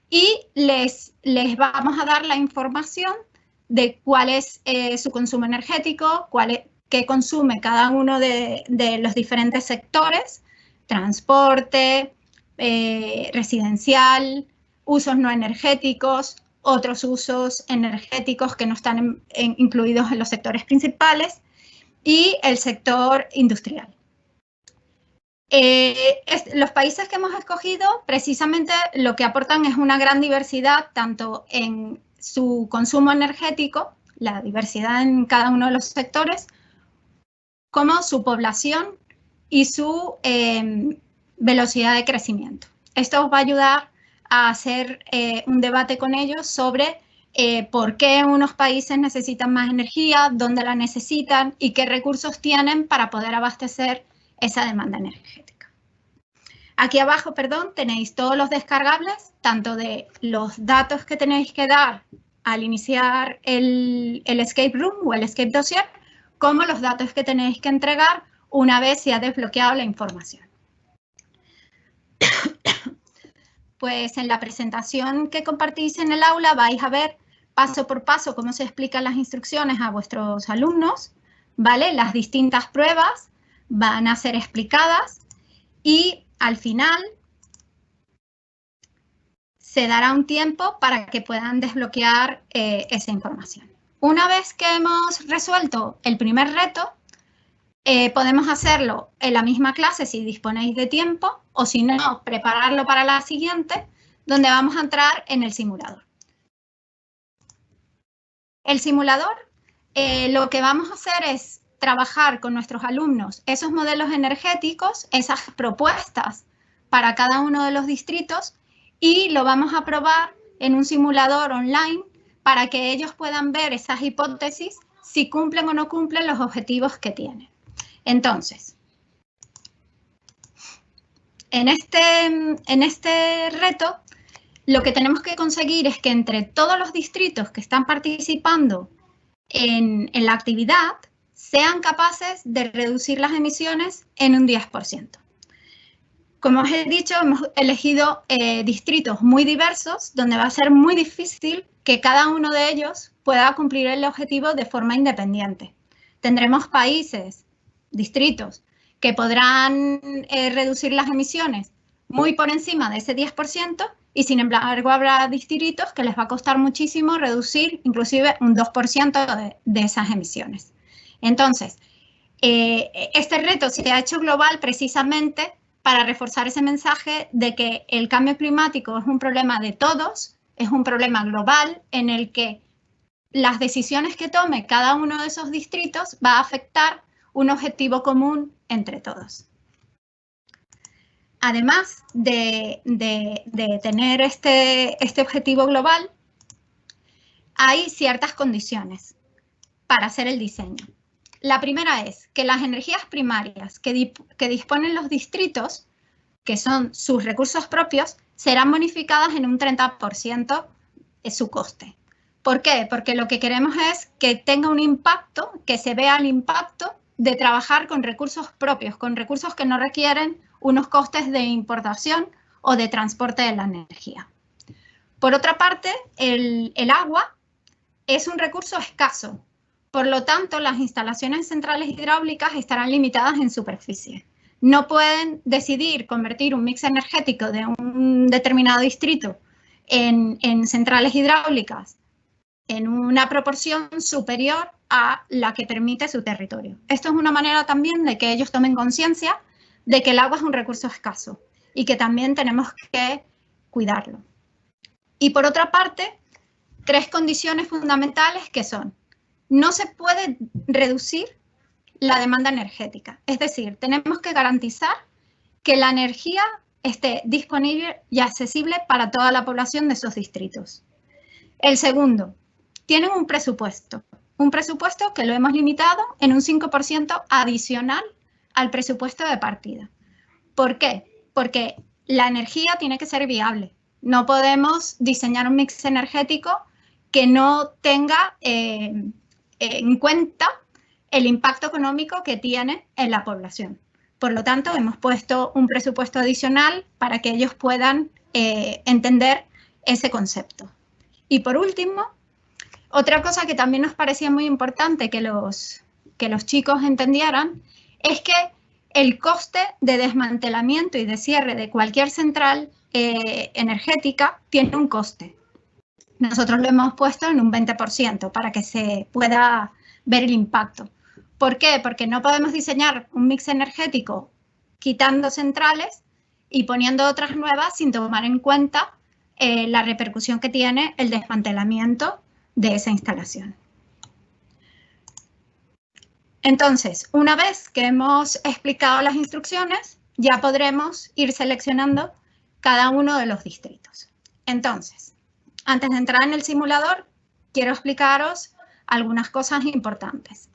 Y les vamos a dar la información de cuál es su consumo energético, qué consume cada uno de los diferentes sectores, transporte, residencial, usos no energéticos, otros usos energéticos que no están incluidos en los sectores principales y el sector industrial. Los países que hemos escogido precisamente lo que aportan es una gran diversidad tanto en su consumo energético, la diversidad en cada uno de los sectores, como su población y su velocidad de crecimiento. Esto os va a ayudar a hacer un debate con ellos sobre por qué unos países necesitan más energía, dónde la necesitan y qué recursos tienen para poder abastecer esa demanda energética. Aquí abajo, perdón, tenéis todos los descargables, tanto de los datos que tenéis que dar al iniciar el escape room o el escape dossier, como los datos que tenéis que entregar una vez se ha desbloqueado la información. Pues en la presentación que compartís en el aula vais a ver paso por paso cómo se explican las instrucciones a vuestros alumnos, ¿vale? Las distintas pruebas van a ser explicadas y al final se dará un tiempo para que puedan desbloquear esa información. Una vez que hemos resuelto el primer reto, podemos hacerlo en la misma clase si disponéis de tiempo o si no, prepararlo para la siguiente, donde vamos a entrar en el simulador. El simulador, lo que vamos a hacer es trabajar con nuestros alumnos esos modelos energéticos, esas propuestas para cada uno de los distritos y lo vamos a probar en un simulador online para que ellos puedan ver esas hipótesis si cumplen o no cumplen los objetivos que tienen. Entonces, en este reto, lo que tenemos que conseguir es que entre todos los distritos que están participando en la actividad sean capaces de reducir las emisiones en un 10%. Como os he dicho, hemos elegido distritos muy diversos, donde va a ser muy difícil que cada uno de ellos pueda cumplir el objetivo de forma independiente. Tendremos países, distritos, que podrán reducir las emisiones muy por encima de ese 10% y sin embargo habrá distritos que les va a costar muchísimo reducir inclusive un 2% de esas emisiones. Entonces, este reto se ha hecho global precisamente para reforzar ese mensaje de que el cambio climático es un problema de todos, es un problema global en el que las decisiones que tome cada uno de esos distritos va a afectar un objetivo común entre todos. Además de tener este objetivo global, hay ciertas condiciones para hacer el diseño. La primera es que las energías primarias que disponen los distritos, que son sus recursos propios, serán bonificadas en un 30% su coste. ¿Por qué? Porque lo que queremos es que tenga un impacto, que se vea el impacto de trabajar con recursos propios, con recursos que no requieren unos costes de importación o de transporte de la energía. Por otra parte, el agua es un recurso escaso. Por lo tanto, las instalaciones centrales hidráulicas estarán limitadas en superficie. No pueden decidir convertir un mix energético de un determinado distrito en centrales hidráulicas en una proporción superior a la que permite su territorio. Esto es una manera también de que ellos tomen conciencia de que el agua es un recurso escaso y que también tenemos que cuidarlo. Y por otra parte, 3 condiciones fundamentales que son: no se puede reducir la demanda energética, es decir, tenemos que garantizar que la energía esté disponible y accesible para toda la población de esos distritos. El segundo, tienen un presupuesto que lo hemos limitado en un 5% adicional al presupuesto de partida. ¿Por qué? Porque la energía tiene que ser viable. No podemos diseñar un mix energético que no tenga en cuenta el impacto económico que tiene en la población. Por lo tanto, hemos puesto un presupuesto adicional para que ellos puedan entender ese concepto. Y por último, otra cosa que también nos parecía muy importante que los chicos entendieran es que el coste de desmantelamiento y de cierre de cualquier central energética tiene un coste. Nosotros lo hemos puesto en un 20% para que se pueda ver el impacto. ¿Por qué? Porque no podemos diseñar un mix energético quitando centrales y poniendo otras nuevas sin tomar en cuenta la repercusión que tiene el desmantelamiento de esa instalación. Entonces, una vez que hemos explicado las instrucciones, ya podremos ir seleccionando cada uno de los distritos. Entonces, antes de entrar en el simulador, quiero explicaros algunas cosas importantes.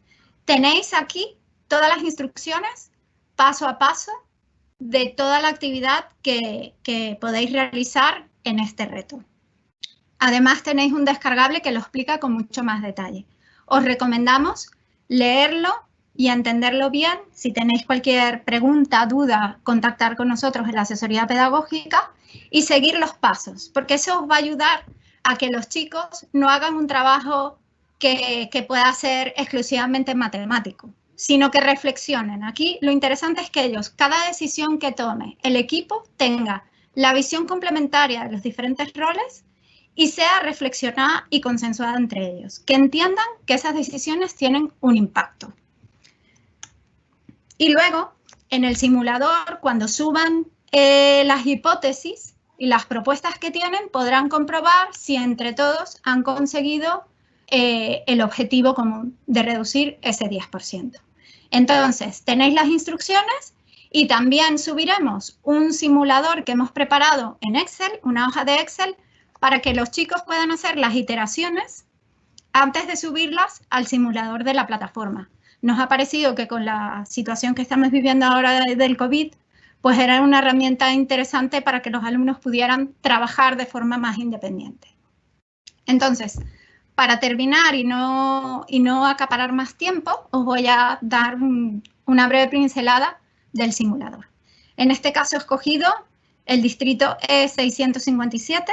Tenéis aquí todas las instrucciones paso a paso de toda la actividad que podéis realizar en este reto. Además, tenéis un descargable que lo explica con mucho más detalle. Os recomendamos leerlo y entenderlo bien. Si tenéis cualquier pregunta, duda, contactar con nosotros en la asesoría pedagógica y seguir los pasos, porque eso os va a ayudar a que los chicos no hagan un trabajo que pueda ser exclusivamente matemático, sino que reflexionen. Aquí lo interesante es que ellos, cada decisión que tome el equipo, tenga la visión complementaria de los diferentes roles y sea reflexionada y consensuada entre ellos, que entiendan que esas decisiones tienen un impacto. Y luego, en el simulador, cuando suban las hipótesis y las propuestas que tienen, podrán comprobar si entre todos han conseguido el objetivo común de reducir ese 10%. Entonces, tenéis las instrucciones y también subiremos un simulador que hemos preparado en Excel, una hoja de Excel, para que los chicos puedan hacer las iteraciones antes de subirlas al simulador de la plataforma. Nos ha parecido que con la situación que estamos viviendo ahora del COVID, pues era una herramienta interesante para que los alumnos pudieran trabajar de forma más independiente. Entonces, para terminar y no acaparar más tiempo, os voy a dar una breve pincelada del simulador. En este caso he escogido el distrito E657,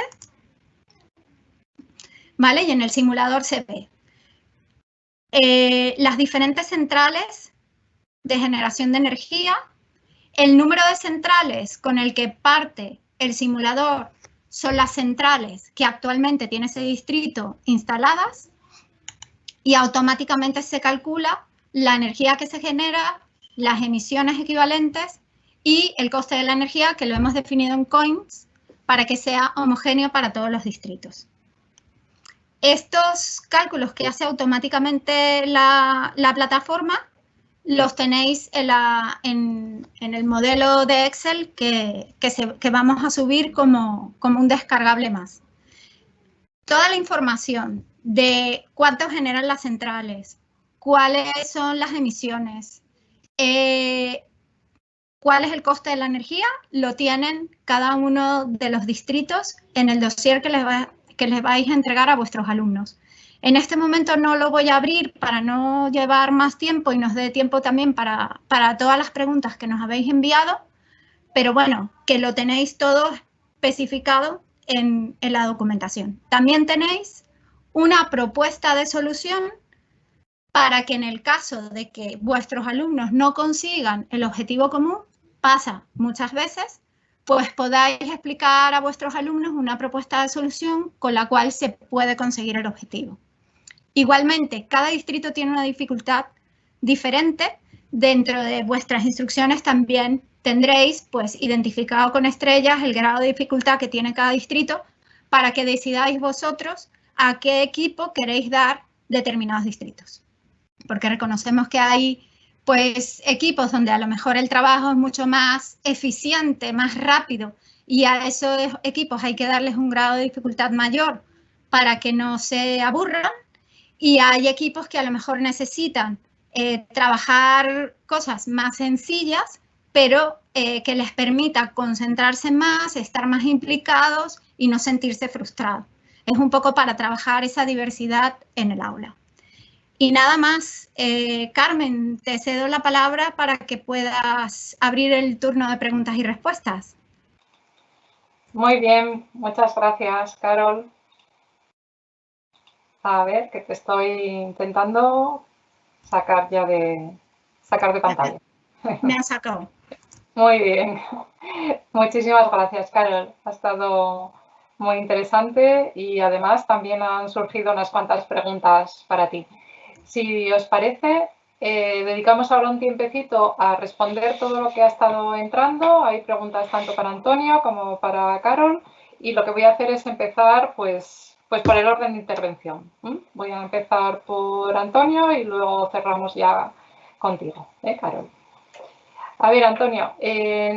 ¿vale? Y en el simulador se ve las diferentes centrales de generación de energía, el número de centrales con el que parte el simulador son las centrales que actualmente tiene ese distrito instaladas y automáticamente se calcula la energía que se genera, las emisiones equivalentes y el coste de la energía, que lo hemos definido en coins para que sea homogéneo para todos los distritos. Estos cálculos que hace automáticamente la plataforma los tenéis en el modelo de Excel que vamos a subir como un descargable más. Toda la información de cuánto generan las centrales, cuáles son las emisiones, cuál es el coste de la energía, lo tienen cada uno de los distritos en el dossier que les vais a entregar a vuestros alumnos. En este momento no lo voy a abrir para no llevar más tiempo y nos dé tiempo también para todas las preguntas que nos habéis enviado, pero bueno, que lo tenéis todo especificado en la documentación. También tenéis una propuesta de solución para que en el caso de que vuestros alumnos no consigan el objetivo común, pasa muchas veces, pues podáis explicar a vuestros alumnos una propuesta de solución con la cual se puede conseguir el objetivo. Igualmente, cada distrito tiene una dificultad diferente. Dentro de vuestras instrucciones también tendréis pues identificado con estrellas el grado de dificultad que tiene cada distrito para que decidáis vosotros a qué equipo queréis dar determinados distritos. Porque reconocemos que hay pues equipos donde a lo mejor el trabajo es mucho más eficiente, más rápido, y a esos equipos hay que darles un grado de dificultad mayor para que no se aburran, y hay equipos que a lo mejor necesitan trabajar cosas más sencillas, pero que les permita concentrarse más, estar más implicados y no sentirse frustrados. Es un poco para trabajar esa diversidad en el aula. Y nada más, Carmen, te cedo la palabra para que puedas abrir el turno de preguntas y respuestas. Muy bien, muchas gracias, Carol. A ver, que te estoy intentando sacar de pantalla. Me ha sacado. Muy bien. Muchísimas gracias, Carol. Ha estado muy interesante y además también han surgido unas cuantas preguntas para ti. Si os parece, dedicamos ahora un tiempecito a responder todo lo que ha estado entrando. Hay preguntas tanto para Antonio como para Carol y lo que voy a hacer es empezar pues por el orden de intervención. Voy a empezar por Antonio y luego cerramos ya contigo, Carol. A ver, Antonio,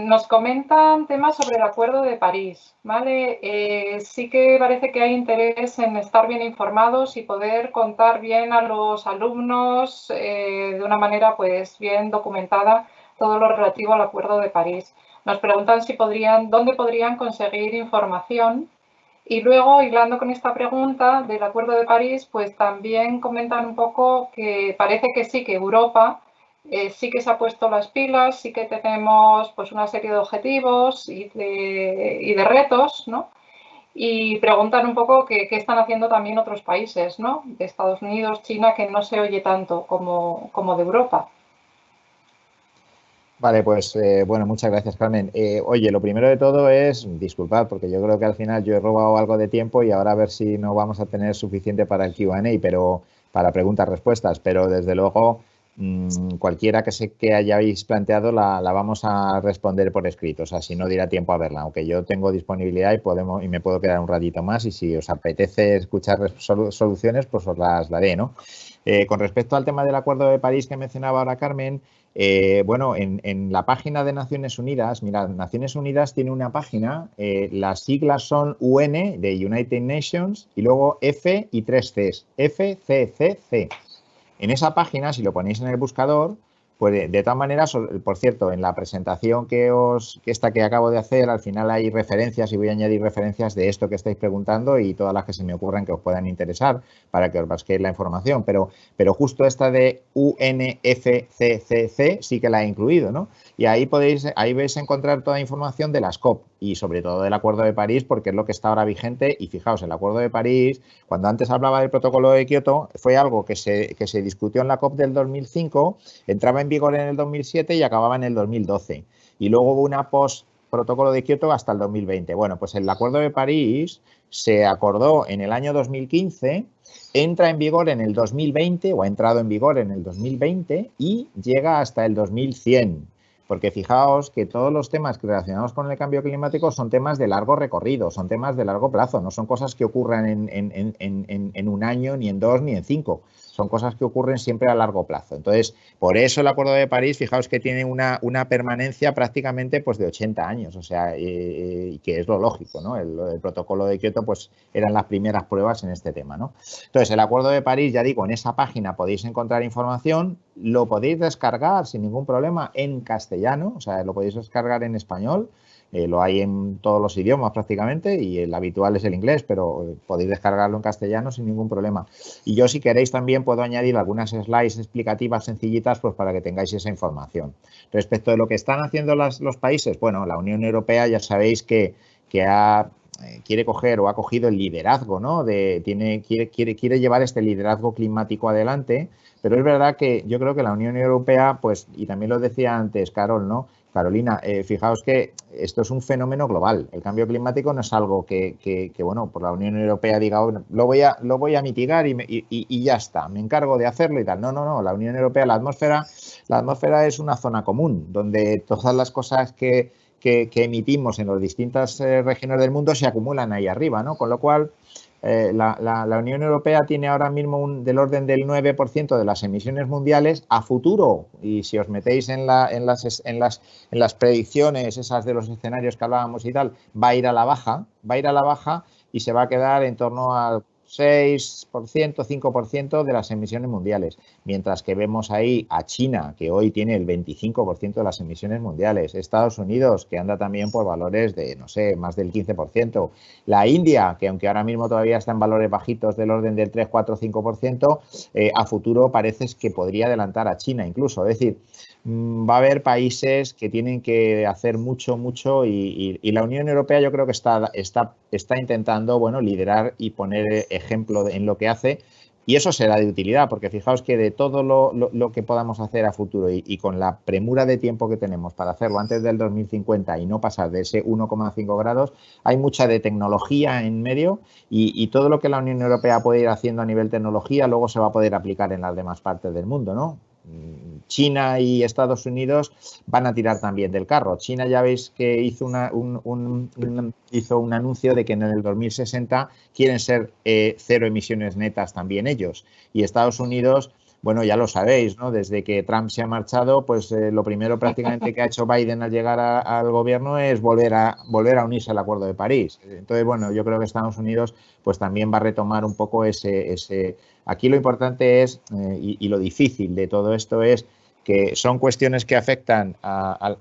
nos comentan temas sobre el Acuerdo de París, ¿vale? Sí que parece que hay interés en estar bien informados y poder contar bien a los alumnos de una manera pues bien documentada todo lo relativo al Acuerdo de París. Nos preguntan si dónde podrían conseguir información. Y luego, hilando con esta pregunta del Acuerdo de París, pues también comentan un poco que parece que sí, que Europa sí que se ha puesto las pilas, sí que tenemos pues una serie de objetivos y de retos, ¿no? Y preguntan un poco qué están haciendo también otros países, ¿no? De Estados Unidos, China, que no se oye tanto como de Europa. Vale, pues bueno, muchas gracias, Carmen. Oye, lo primero de todo es disculpad, porque yo creo que al final yo he robado algo de tiempo y ahora a ver si no vamos a tener suficiente para el Q&A, pero para preguntas-respuestas, pero desde luego cualquiera que hayáis planteado la vamos a responder por escrito, o sea, si no dirá tiempo a verla, aunque yo tengo disponibilidad y me puedo quedar un ratito más y si os apetece escuchar soluciones, pues os las daré, ¿no? Con respecto al tema del Acuerdo de París que mencionaba ahora Carmen, bueno, en la página de Naciones Unidas, mirad, Naciones Unidas tiene una página, las siglas son UN de United Nations y luego F y 3 Cs, FCCC. En esa página, si lo ponéis en el buscador, pues de todas maneras, por cierto, en la presentación que acabo de hacer, al final hay referencias y voy a añadir referencias de esto que estáis preguntando y todas las que se me ocurran que os puedan interesar para que os basquéis la información. Pero justo esta de UNFCCC sí que la he incluido, ¿no? Y ahí vais a encontrar toda la información de las COP y sobre todo del Acuerdo de París, porque es lo que está ahora vigente. Y fijaos, el Acuerdo de París, cuando antes hablaba del Protocolo de Kioto, fue algo que se discutió en la COP del 2005, entraba en vigor en el 2007 y acababa en el 2012. Y luego hubo una post-Protocolo de Kioto hasta el 2020. Bueno, pues el Acuerdo de París se acordó en el año 2015, entra en vigor en el 2020 o ha entrado en vigor en el 2020 y llega hasta el 2100. Porque fijaos que todos los temas que relacionamos con el cambio climático son temas de largo recorrido, son temas de largo plazo, no son cosas que ocurran en un año, ni en 2, ni en 5. Son cosas que ocurren siempre a largo plazo. Entonces, por eso el Acuerdo de París, fijaos que tiene una permanencia prácticamente pues de 80 años, o sea, que es lo lógico, ¿no? El Protocolo de Kioto pues eran las primeras pruebas en este tema, ¿no? Entonces, el Acuerdo de París, ya digo, en esa página podéis encontrar información, lo podéis descargar sin ningún problema en castellano, o sea, lo podéis descargar en español Lo hay en todos los idiomas prácticamente y el habitual es el inglés, pero podéis descargarlo en castellano sin ningún problema. Y yo, si queréis, también puedo añadir algunas slides explicativas sencillitas pues para que tengáis esa información. Respecto de lo que están haciendo los países, bueno, la Unión Europea ya sabéis que quiere coger o ha cogido el liderazgo, ¿no? Quiere llevar este liderazgo climático adelante, pero es verdad que yo creo que la Unión Europea, pues, y también lo decía antes Carolina, fijaos que esto es un fenómeno global. El cambio climático no es algo que bueno, por la Unión Europea diga, bueno, lo voy a mitigar y ya está, me encargo de hacerlo y tal. No, la Unión Europea, la atmósfera es una zona común, donde todas las cosas que emitimos en las distintas regiones del mundo se acumulan ahí arriba, ¿no? Con lo cual, la Unión Europea tiene ahora mismo del orden del 9% de las emisiones mundiales a futuro, y si os metéis en las predicciones esas de los escenarios que hablábamos y tal, va a ir a la baja y se va a quedar en torno al 6%, 5% de las emisiones mundiales, mientras que vemos ahí a China, que hoy tiene el 25% de las emisiones mundiales, Estados Unidos, que anda también por valores de, no sé, más del 15%, la India, que aunque ahora mismo todavía está en valores bajitos del orden del 3, 4, 5%, a futuro parece que podría adelantar a China incluso, es decir, va a haber países que tienen que hacer mucho y la Unión Europea yo creo que está intentando, bueno, liderar y poner ejemplo en lo que hace, y eso será de utilidad, porque fijaos que de todo lo que podamos hacer a futuro y con la premura de tiempo que tenemos para hacerlo antes del 2050 y no pasar de ese 1,5 grados, hay mucha de tecnología en medio y todo lo que la Unión Europea puede ir haciendo a nivel tecnología luego se va a poder aplicar en las demás partes del mundo, ¿no? China y Estados Unidos van a tirar también del carro. China ya veis que hizo un anuncio de que en el 2060 quieren ser cero emisiones netas también ellos. Y Estados Unidos, bueno, ya lo sabéis, ¿no? Desde que Trump se ha marchado, pues lo primero prácticamente que ha hecho Biden al llegar al gobierno es volver a unirse al Acuerdo de París. Entonces, bueno, yo creo que Estados Unidos pues también va a retomar un poco ese. Aquí lo importante es, y lo difícil de todo esto es que son cuestiones que afectan a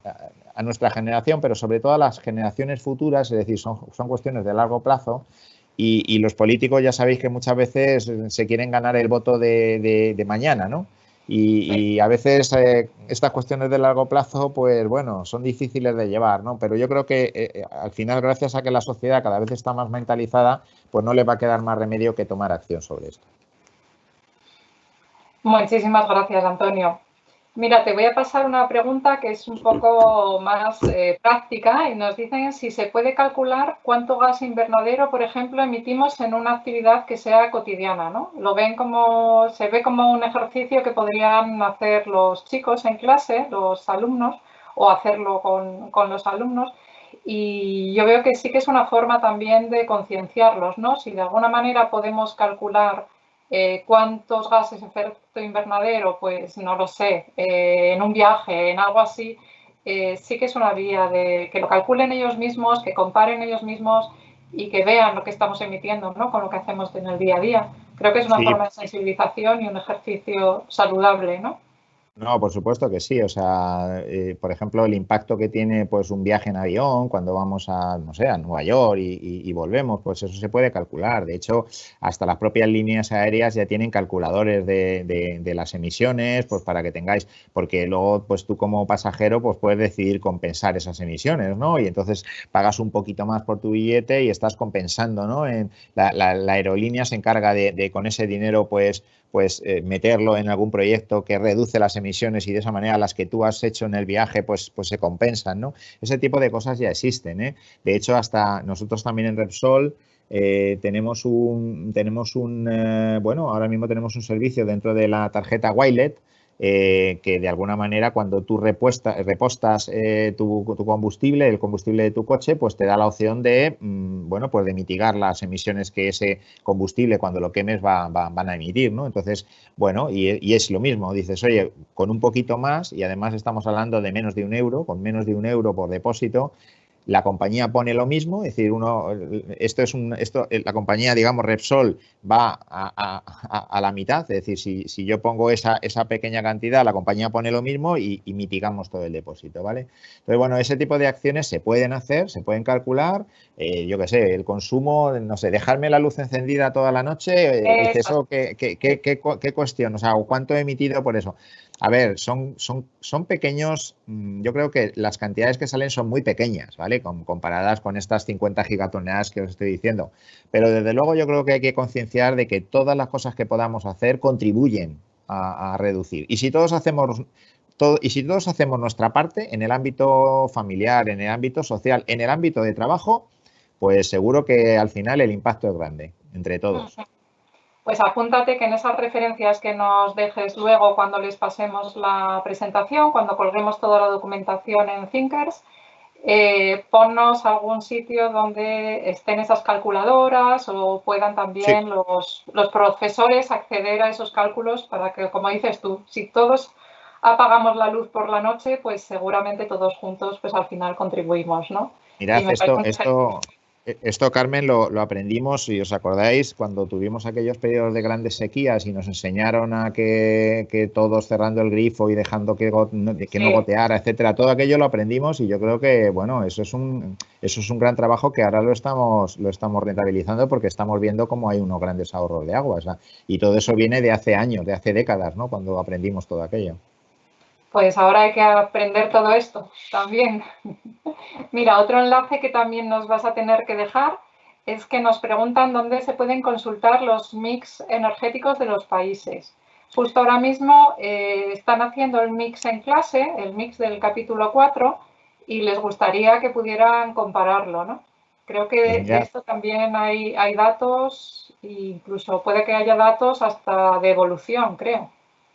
nuestra generación, pero sobre todo a las generaciones futuras, es decir, son cuestiones de largo plazo y los políticos ya sabéis que muchas veces se quieren ganar el voto de mañana, ¿no? Y a veces estas cuestiones de largo plazo, pues bueno, son difíciles de llevar, ¿no? Pero yo creo que al final, gracias a que la sociedad cada vez está más mentalizada, pues no le va a quedar más remedio que tomar acción sobre esto. Muchísimas gracias, Antonio. Mira, te voy a pasar una pregunta que es un poco más práctica y nos dicen si se puede calcular cuánto gas invernadero, por ejemplo, emitimos en una actividad que sea cotidiana, ¿no? Se ve como un ejercicio que podrían hacer los chicos en clase, los alumnos, o hacerlo con los alumnos. Y yo veo que sí que es una forma también de concienciarlos, ¿no? Si de alguna manera podemos calcular ¿cuántos gases de efecto invernadero? Pues no lo sé, en un viaje, en algo así, sí que es una vía de que lo calculen ellos mismos, que comparen ellos mismos y que vean lo que estamos emitiendo, ¿no? Con lo que hacemos en el día a día. Creo que es una forma de sensibilización y un ejercicio saludable, ¿no? No, por supuesto que sí. O sea, por ejemplo, el impacto que tiene pues un viaje en avión cuando vamos a, no sé, a Nueva York y volvemos, pues eso se puede calcular. De hecho, hasta las propias líneas aéreas ya tienen calculadores de las emisiones, pues para que tengáis, porque luego pues tú como pasajero pues puedes decidir compensar esas emisiones, ¿no? Y entonces pagas un poquito más por tu billete y estás compensando, ¿no? La aerolínea se encarga de con ese dinero pues meterlo en algún proyecto que reduce las emisiones y de esa manera las que tú has hecho en el viaje pues se compensan, ¿no? Ese tipo de cosas ya existen, ¿eh? De hecho, hasta nosotros también en Repsol tenemos bueno, ahora mismo tenemos un servicio dentro de la tarjeta Wilet que de alguna manera cuando tú repostas tu combustible, el combustible de tu coche, pues te da la opción de, bueno, pues de mitigar las emisiones que ese combustible cuando lo quemes van a emitir, ¿no? Entonces, bueno, y es lo mismo, dices, oye, con un poquito más y además estamos hablando de menos de €1, con menos de €1 por depósito, la compañía pone lo mismo, es decir, la compañía, digamos, Repsol va a la mitad, es decir, si yo pongo esa pequeña cantidad, la compañía pone lo mismo y mitigamos todo el depósito, ¿vale? Entonces, bueno, ese tipo de acciones se pueden hacer, se pueden calcular, yo qué sé, el consumo, no sé, dejarme la luz encendida toda la noche, eso, ¿qué cuestión? O sea, ¿cuánto he emitido por eso? A ver, son pequeños, yo creo que las cantidades que salen son muy pequeñas, ¿vale? Comparadas con estas 50 gigatoneladas que os estoy diciendo. Pero desde luego yo creo que hay que concienciar de que todas las cosas que podamos hacer contribuyen a reducir. Y si todos hacemos nuestra parte en el ámbito familiar, en el ámbito social, en el ámbito de trabajo, pues seguro que al final el impacto es grande, entre todos. Pues apúntate que en esas referencias que nos dejes luego cuando les pasemos la presentación, cuando colguemos toda la documentación en Thinkers, ponnos algún sitio donde estén esas calculadoras o puedan también los profesores acceder a esos cálculos para que, como dices tú, si todos apagamos la luz por la noche, pues seguramente todos juntos pues al final contribuimos, ¿no? Mirad, esto, Carmen, lo aprendimos, si os acordáis, cuando tuvimos aquellos periodos de grandes sequías y nos enseñaron a que todos cerrando el grifo y dejando que no goteara, etcétera. Todo aquello lo aprendimos y yo creo que, bueno, eso es un gran trabajo que ahora lo estamos rentabilizando porque estamos viendo cómo hay unos grandes ahorros de agua. O sea, y todo eso viene de hace años, de hace décadas, ¿no? Cuando aprendimos todo aquello. Pues ahora hay que aprender todo esto también. Mira, otro enlace que también nos vas a tener que dejar es que nos preguntan dónde se pueden consultar los mix energéticos de los países. Justo ahora mismo están haciendo el mix en clase, el mix del capítulo 4, y les gustaría que pudieran compararlo, ¿no? Creo que de esto también hay datos, e incluso puede que haya datos hasta de evolución, creo.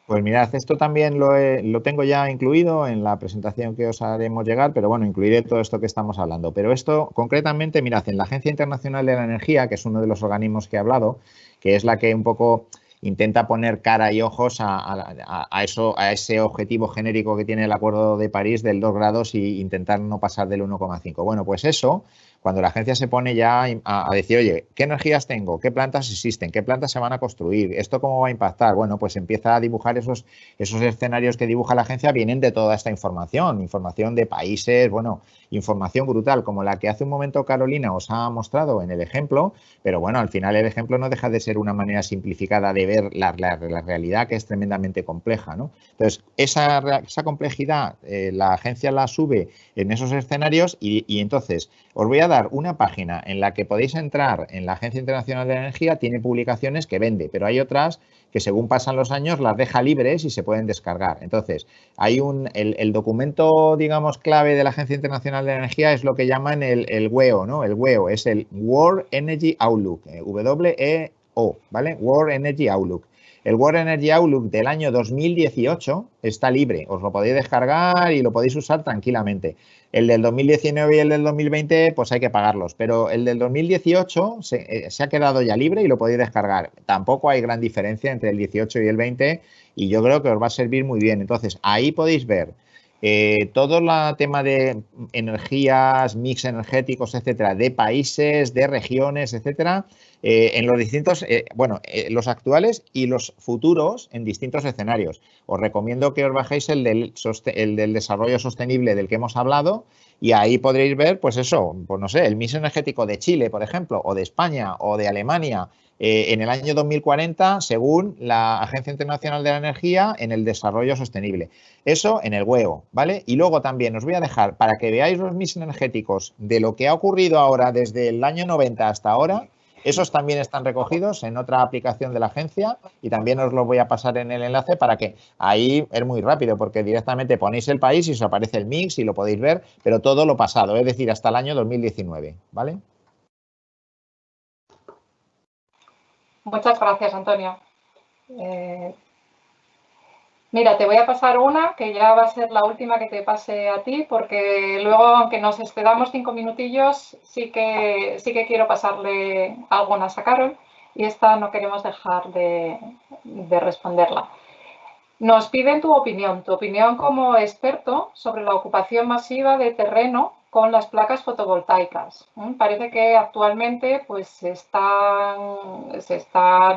Pues mirad, esto también lo tengo ya incluido en la presentación que os haremos llegar, pero bueno, incluiré todo esto que estamos hablando. Pero esto, concretamente, mirad, en la Agencia Internacional de la Energía, que es uno de los organismos que he hablado, que es la que un poco intenta poner cara y ojos a ese objetivo genérico que tiene el Acuerdo de París del 2 grados y intentar no pasar del 1,5. Bueno, pues eso, cuando la agencia se pone ya a decir, oye, ¿qué energías tengo? ¿Qué plantas existen? ¿Qué plantas se van a construir? ¿Esto cómo va a impactar? Bueno, pues empieza a dibujar esos escenarios que dibuja la agencia, vienen de toda esta información de países, bueno, información brutal, como la que hace un momento Carolina os ha mostrado en el ejemplo, pero bueno, al final el ejemplo no deja de ser una manera simplificada de ver la realidad, que es tremendamente compleja, ¿no? Entonces, esa complejidad la agencia la sube en esos escenarios y entonces os voy a dar una página en la que podéis entrar en la Agencia Internacional de la Energía, tiene publicaciones que vende, pero hay otras que según pasan los años las deja libres y se pueden descargar. Entonces, hay el documento, digamos, clave de la Agencia Internacional de la Energía es lo que llaman el WEO, ¿no? El WEO es el World Energy Outlook, WEO, ¿vale? World Energy Outlook. El World Energy Outlook del año 2018 está libre, os lo podéis descargar y lo podéis usar tranquilamente. El del 2019 y el del 2020 pues hay que pagarlos, pero el del 2018 se ha quedado ya libre y lo podéis descargar. Tampoco hay gran diferencia entre el 18 y el 20 y yo creo que os va a servir muy bien. Entonces, ahí podéis ver todo el tema de energías, mix energéticos, etcétera, de países, de regiones, etcétera, en los distintos, los actuales y los futuros en distintos escenarios. Os recomiendo que os bajéis el del desarrollo sostenible del que hemos hablado y ahí podréis ver, pues eso, pues no sé, el mix energético de Chile, por ejemplo, o de España o de Alemania, en el año 2040, según la Agencia Internacional de la Energía, en el desarrollo sostenible. Eso en el WEO, ¿vale? Y luego también os voy a dejar, para que veáis los mix energéticos de lo que ha ocurrido ahora desde el año 90 hasta ahora, esos también están recogidos en otra aplicación de la agencia y también os lo voy a pasar en el enlace para que ahí es muy rápido porque directamente ponéis el país y os aparece el mix y lo podéis ver, pero todo lo pasado, es decir, hasta el año 2019, ¿vale? Muchas gracias, Antonio. Mira, te voy a pasar una que ya va a ser la última que te pase a ti, porque luego, aunque nos excedamos 5 minutillos, sí que quiero pasarle algunas a Carol y esta no queremos dejar de responderla. Nos piden tu opinión como experto sobre la ocupación masiva de terreno con las placas fotovoltaicas. Parece que actualmente pues, se están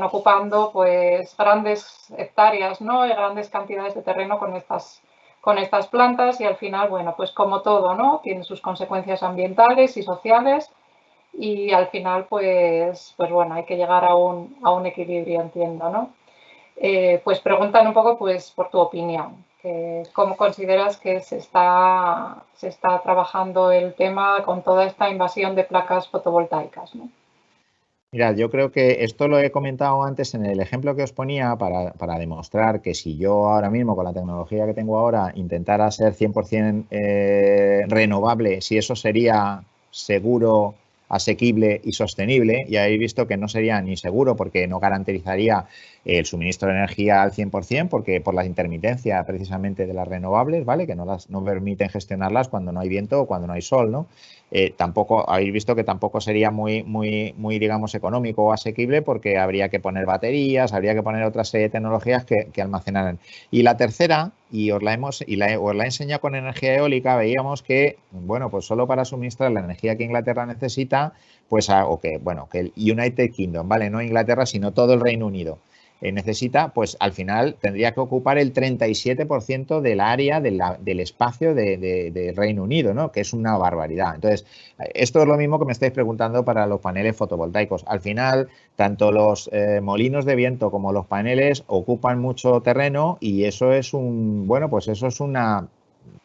ocupando pues, grandes hectáreas, ¿no? Y grandes cantidades de terreno con estas plantas y al final, bueno, pues como todo, ¿no? Tiene sus consecuencias ambientales y sociales y al final, pues bueno, hay que llegar a un equilibrio, entiendo, ¿no? Pues preguntan un poco pues, por tu opinión. ¿Cómo consideras que se está trabajando el tema con toda esta invasión de placas fotovoltaicas, ¿no? Mira, yo creo que esto lo he comentado antes en el ejemplo que os ponía para demostrar que si yo ahora mismo con la tecnología que tengo ahora intentara ser 100% renovable, si eso sería seguro, asequible y sostenible, y habéis visto que no sería ni seguro porque no garantizaría el suministro de energía al 100%, porque por la intermitencia precisamente de las renovables, ¿vale? Que no permiten gestionarlas cuando no hay viento o cuando no hay sol, ¿no? Tampoco habéis visto que tampoco sería muy, digamos, económico o asequible porque habría que poner baterías, habría que poner otra serie de tecnologías que almacenaran. Y la tercera, y os la he enseñado con energía eólica, veíamos que, bueno, pues solo para suministrar la energía que Inglaterra necesita, pues, que el United Kingdom, ¿vale? No Inglaterra, sino todo el Reino Unido. Necesita, pues al final tendría que ocupar el 37% del área del espacio del Reino Unido, ¿no? Que es una barbaridad. Entonces, esto es lo mismo que me estáis preguntando para los paneles fotovoltaicos. Al final, tanto los molinos de viento como los paneles ocupan mucho terreno y eso es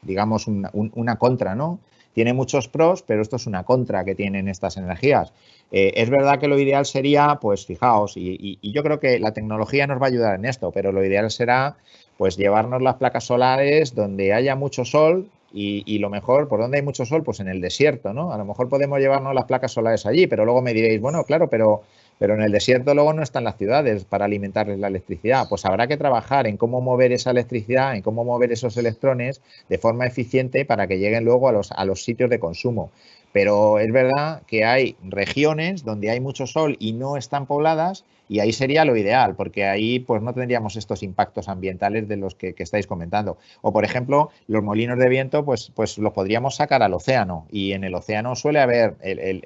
digamos, una contra, ¿no? Tiene muchos pros, pero esto es una contra que tienen estas energías. Es verdad que lo ideal sería, pues fijaos, y yo creo que la tecnología nos va a ayudar en esto, pero lo ideal será pues llevarnos las placas solares donde haya mucho sol y lo mejor, ¿por dónde hay mucho sol? Pues en el desierto, ¿no? A lo mejor podemos llevarnos las placas solares allí, pero luego me diréis, bueno, claro, pero en el desierto luego no están las ciudades para alimentarles la electricidad. Pues habrá que trabajar en cómo mover esa electricidad, en cómo mover esos electrones de forma eficiente para que lleguen luego a los sitios de consumo. Pero es verdad que hay regiones donde hay mucho sol y no están pobladas y ahí sería lo ideal, porque ahí pues no tendríamos estos impactos ambientales de los que estáis comentando. O, por ejemplo, los molinos de viento, pues los podríamos sacar al océano y en el océano suele haber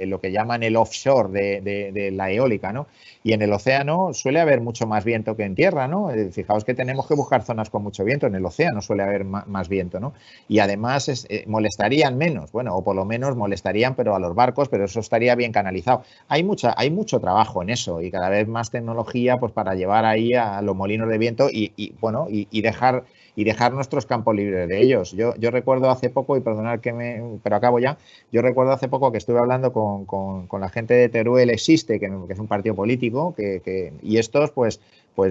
lo que llaman el offshore de la eólica, ¿no? Y en el océano suele haber mucho más viento que en tierra, ¿no? Fijaos que tenemos que buscar zonas con mucho viento, en el océano suele haber más viento, ¿no? Y además molestarían menos, bueno, o por lo menos molestarían, pero a los barcos, pero eso estaría bien canalizado. Hay mucho trabajo en eso y cada vez más tecnología pues para llevar ahí a los molinos de viento y dejar nuestros campos libres de ellos. Yo recuerdo hace poco, y perdonad pero acabo ya, yo recuerdo hace poco que estuve hablando con la gente de Teruel Existe, que es un partido político, y estos pues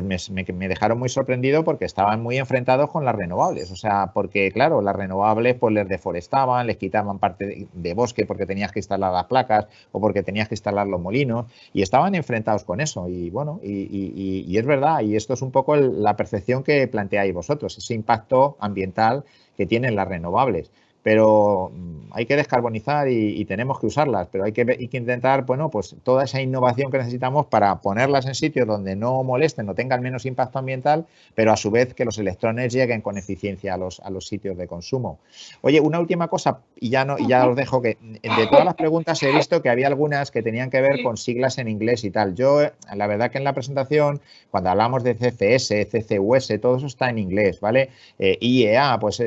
me dejaron muy sorprendido porque estaban muy enfrentados con las renovables. O sea, porque claro, las renovables pues les deforestaban, les quitaban parte de bosque porque tenías que instalar las placas o porque tenías que instalar los molinos y estaban enfrentados con eso. Y bueno, y es verdad, y esto es un poco la percepción que planteáis vosotros, ese impacto ambiental que tienen las renovables. Pero hay que descarbonizar y tenemos que usarlas, pero hay que intentar, bueno, pues toda esa innovación que necesitamos para ponerlas en sitios donde no molesten o tengan menos impacto ambiental, pero a su vez que los electrones lleguen con eficiencia a los sitios de consumo. Oye, una última cosa, y ya os dejo, que de todas las preguntas he visto que había algunas que tenían que ver con siglas en inglés y tal. Yo, la verdad que en la presentación, cuando hablamos de CCS, CCUS, todo eso está en inglés, ¿vale? IEA, pues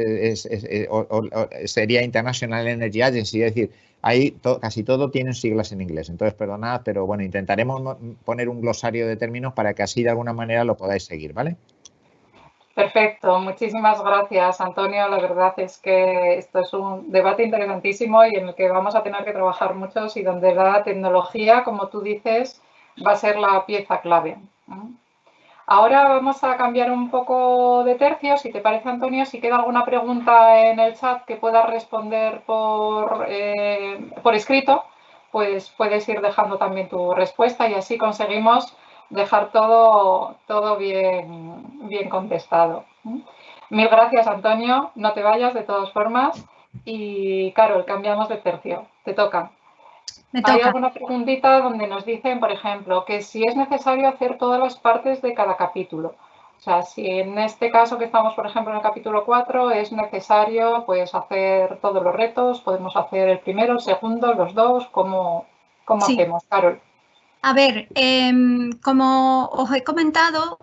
sería International Energy Agency, es decir, ahí casi todo tienen siglas en inglés. Entonces, perdonad, pero bueno, intentaremos poner un glosario de términos para que así de alguna manera lo podáis seguir, ¿vale? Perfecto, muchísimas gracias, Antonio. La verdad es que esto es un debate interesantísimo y en el que vamos a tener que trabajar muchos y donde la tecnología, como tú dices, va a ser la pieza clave. Ahora vamos a cambiar un poco de tercio. Si te parece, Antonio, si queda alguna pregunta en el chat que puedas responder por escrito, pues puedes ir dejando también tu respuesta y así conseguimos dejar todo bien contestado. Mil gracias, Antonio. No te vayas de todas formas. Y, Carol, cambiamos de tercio. Te toca. Hay alguna preguntita donde nos dicen, por ejemplo, que si es necesario hacer todas las partes de cada capítulo O sea, si en este caso que estamos, por ejemplo, en el capítulo 4, es necesario pues hacer todos los retos, podemos hacer el primero, el segundo, los dos, ¿cómo Sí. hacemos, Carol? A ver, como os he comentado,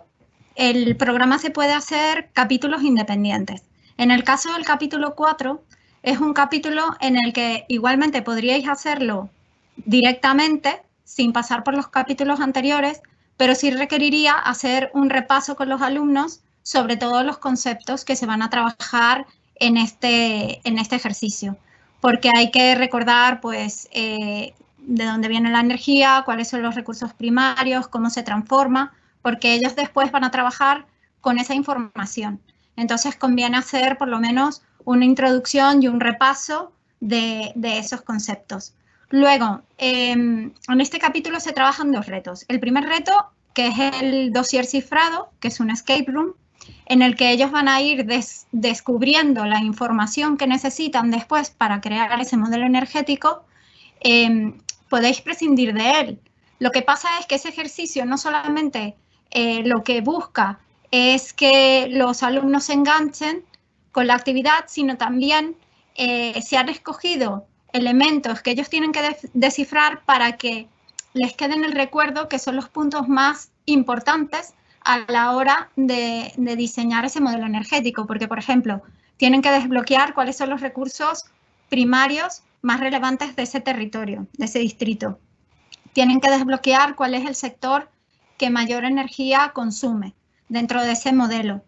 el programa se puede hacer capítulos independientes. En el caso del capítulo 4, es un capítulo en el que igualmente podríais hacerlo directamente, sin pasar por los capítulos anteriores, pero sí requeriría hacer un repaso con los alumnos sobre todos los conceptos que se van a trabajar en este ejercicio, porque hay que recordar, pues, de dónde viene la energía, cuáles son los recursos primarios, cómo se transforma, porque ellos después van a trabajar con esa información. Entonces conviene hacer por lo menos una introducción y un repaso de esos conceptos. Luego, en este capítulo se trabajan dos retos. El primer reto, que es el dossier cifrado, que es un escape room, en el que ellos van a ir descubriendo la información que necesitan después para crear ese modelo energético. Podéis prescindir de él. Lo que pasa es que ese ejercicio no solamente lo que busca es que los alumnos se enganchen con la actividad, sino también se han escogido elementos que ellos tienen que descifrar para que les quede en el recuerdo, que son los puntos más importantes a la hora de diseñar ese modelo energético, porque, por ejemplo, tienen que desbloquear cuáles son los recursos primarios más relevantes de ese territorio, de ese distrito. Tienen que desbloquear cuál es el sector que mayor energía consume dentro de ese modelo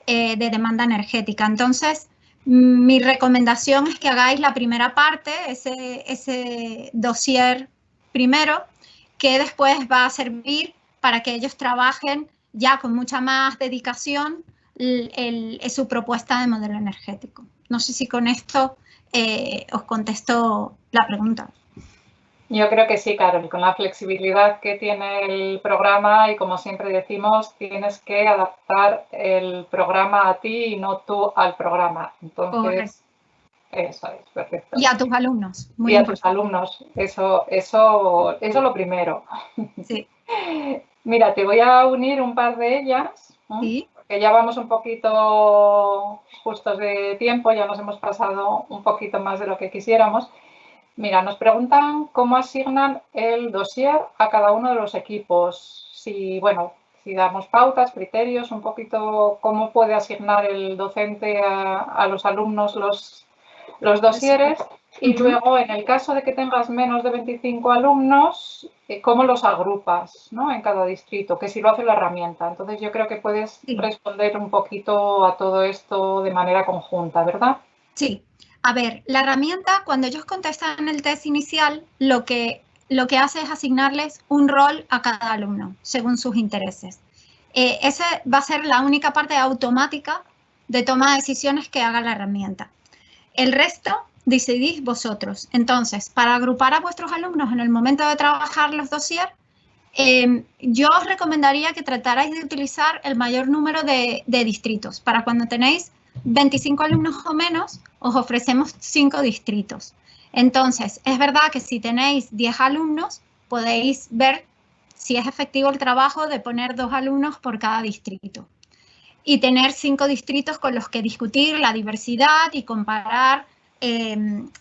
de demanda energética. Entonces, mi recomendación es que hagáis la primera parte, ese dossier primero, que después va a servir para que ellos trabajen ya con mucha más dedicación su propuesta de modelo energético. No sé si con esto os contesto la pregunta. Yo creo que sí, Carol, con la flexibilidad que tiene el programa y como siempre decimos, tienes que adaptar el programa a ti y no tú al programa. Entonces, correcto. Eso es, perfecto. Y a tus alumnos. Muy importante. A tus alumnos, eso lo primero. Sí. Mira, te voy a unir un par de ellas, ¿no? Sí. Porque ya vamos un poquito justos de tiempo, ya nos hemos pasado un poquito más de lo que quisiéramos. Mira, nos preguntan cómo asignan el dossier a cada uno de los equipos. Si damos pautas, criterios, un poquito cómo puede asignar el docente a los alumnos los dosieres. Y luego, en el caso de que tengas menos de 25 alumnos, cómo los agrupas, ¿no? En cada distrito, que si lo hace la herramienta. Entonces, yo creo que puedes responder un poquito a todo esto de manera conjunta, ¿verdad? Sí. A ver, la herramienta, cuando ellos contestan el test inicial, lo que hace es asignarles un rol a cada alumno, según sus intereses. Esa va a ser la única parte automática de toma de decisiones que haga la herramienta. El resto decidís vosotros. Entonces, para agrupar a vuestros alumnos en el momento de trabajar los dossiers, yo os recomendaría que tratarais de utilizar el mayor número de distritos. Para cuando tenéis 25 alumnos o menos, os ofrecemos 5 distritos. Entonces, es verdad que si tenéis 10 alumnos, podéis ver si es efectivo el trabajo de poner 2 alumnos por cada distrito. Y tener 5 distritos con los que discutir la diversidad y comparar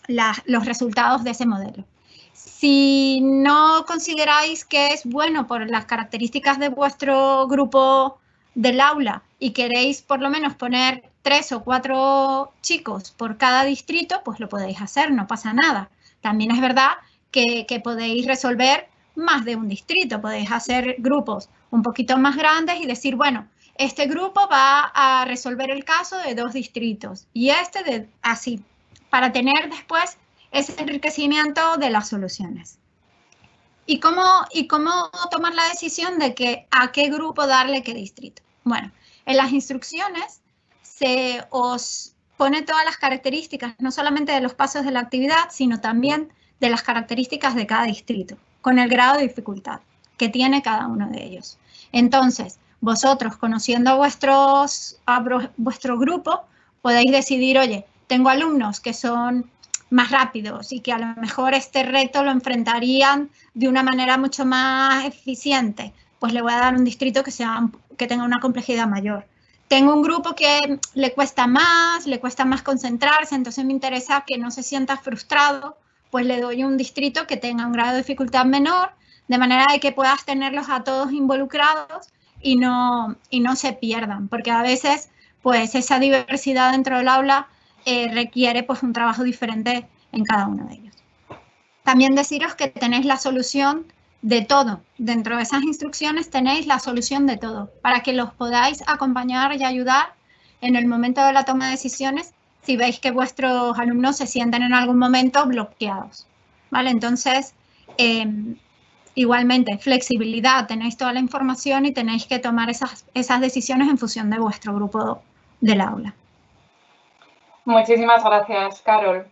los resultados de ese modelo. Si no consideráis que es bueno por las características de vuestro grupo del aula y queréis por lo menos poner 3 o 4 chicos por cada distrito, pues lo podéis hacer, no pasa nada. También es verdad que podéis resolver más de un distrito, podéis hacer grupos un poquito más grandes y decir, bueno, este grupo va a resolver el caso de 2 distritos y así, para tener después ese enriquecimiento de las soluciones. ¿Y cómo tomar la decisión de a qué grupo darle qué distrito? Bueno, en las instrucciones se os pone todas las características, no solamente de los pasos de la actividad, sino también de las características de cada distrito, con el grado de dificultad que tiene cada uno de ellos. Entonces, vosotros, conociendo a vuestro grupo, podéis decidir, oye, tengo alumnos que son más rápidos y que a lo mejor este reto lo enfrentarían de una manera mucho más eficiente. pues le voy a dar un distrito que tenga una complejidad mayor. Tengo un grupo que le cuesta más concentrarse, entonces me interesa que no se sienta frustrado, pues le doy un distrito que tenga un grado de dificultad menor, de manera de que puedas tenerlos a todos involucrados y no se pierdan, porque a veces pues esa diversidad dentro del aula requiere pues un trabajo diferente en cada uno de ellos. También deciros que tenéis la solución de todo. Dentro de esas instrucciones tenéis la solución de todo, para que los podáis acompañar y ayudar en el momento de la toma de decisiones si veis que vuestros alumnos se sienten en algún momento bloqueados, ¿vale? Entonces, igualmente, flexibilidad, tenéis toda la información y tenéis que tomar esas decisiones en función de vuestro grupo del aula. Muchísimas gracias, Carol.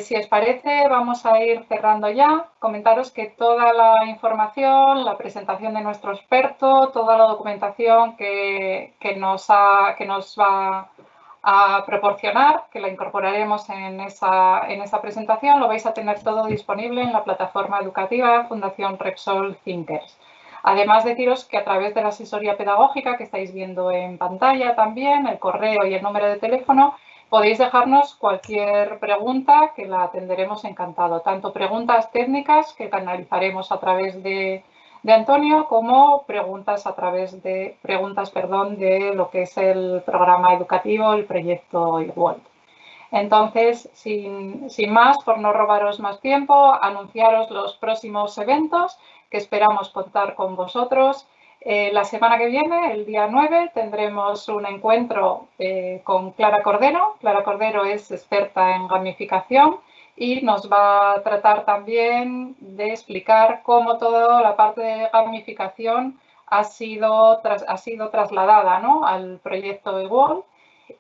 Si os parece, vamos a ir cerrando ya. Comentaros que toda la información, la presentación de nuestro experto, toda la documentación que nos va a proporcionar, que la incorporaremos en esa presentación, lo vais a tener todo disponible en la plataforma educativa Fundación Repsol Thinkers. Además, deciros que a través de la asesoría pedagógica que estáis viendo en pantalla también, el correo y el número de teléfono, podéis dejarnos cualquier pregunta que la atenderemos encantado, tanto preguntas técnicas que canalizaremos a través de Antonio, como preguntas a través de de lo que es el programa educativo, el proyecto Igual. Entonces, sin más, por no robaros más tiempo, anunciaros los próximos eventos que esperamos contar con vosotros. La semana que viene, el día 9, tendremos un encuentro con Clara Cordero. Clara Cordero es experta en gamificación y nos va a tratar también de explicar cómo toda la parte de gamificación ha sido trasladada, ¿no?, al proyecto Igual.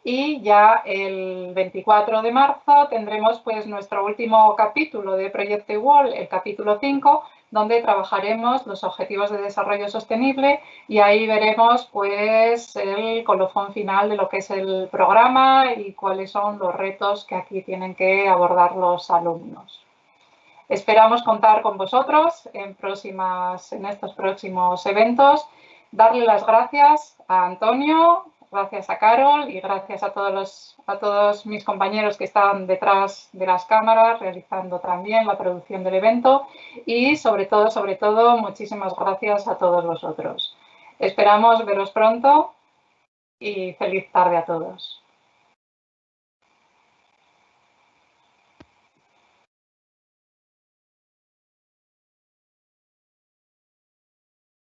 Y ya el 24 de marzo tendremos pues nuestro último capítulo de Proyecto Igual, el capítulo 5, donde trabajaremos los objetivos de desarrollo sostenible y ahí veremos pues el colofón final de lo que es el programa y cuáles son los retos que aquí tienen que abordar los alumnos. Esperamos contar con vosotros en estos próximos eventos. Darle las gracias a Antonio, gracias a Carol y gracias a todos mis compañeros que están detrás de las cámaras realizando también la producción del evento y sobre todo, muchísimas gracias a todos vosotros. Esperamos veros pronto y feliz tarde a todos.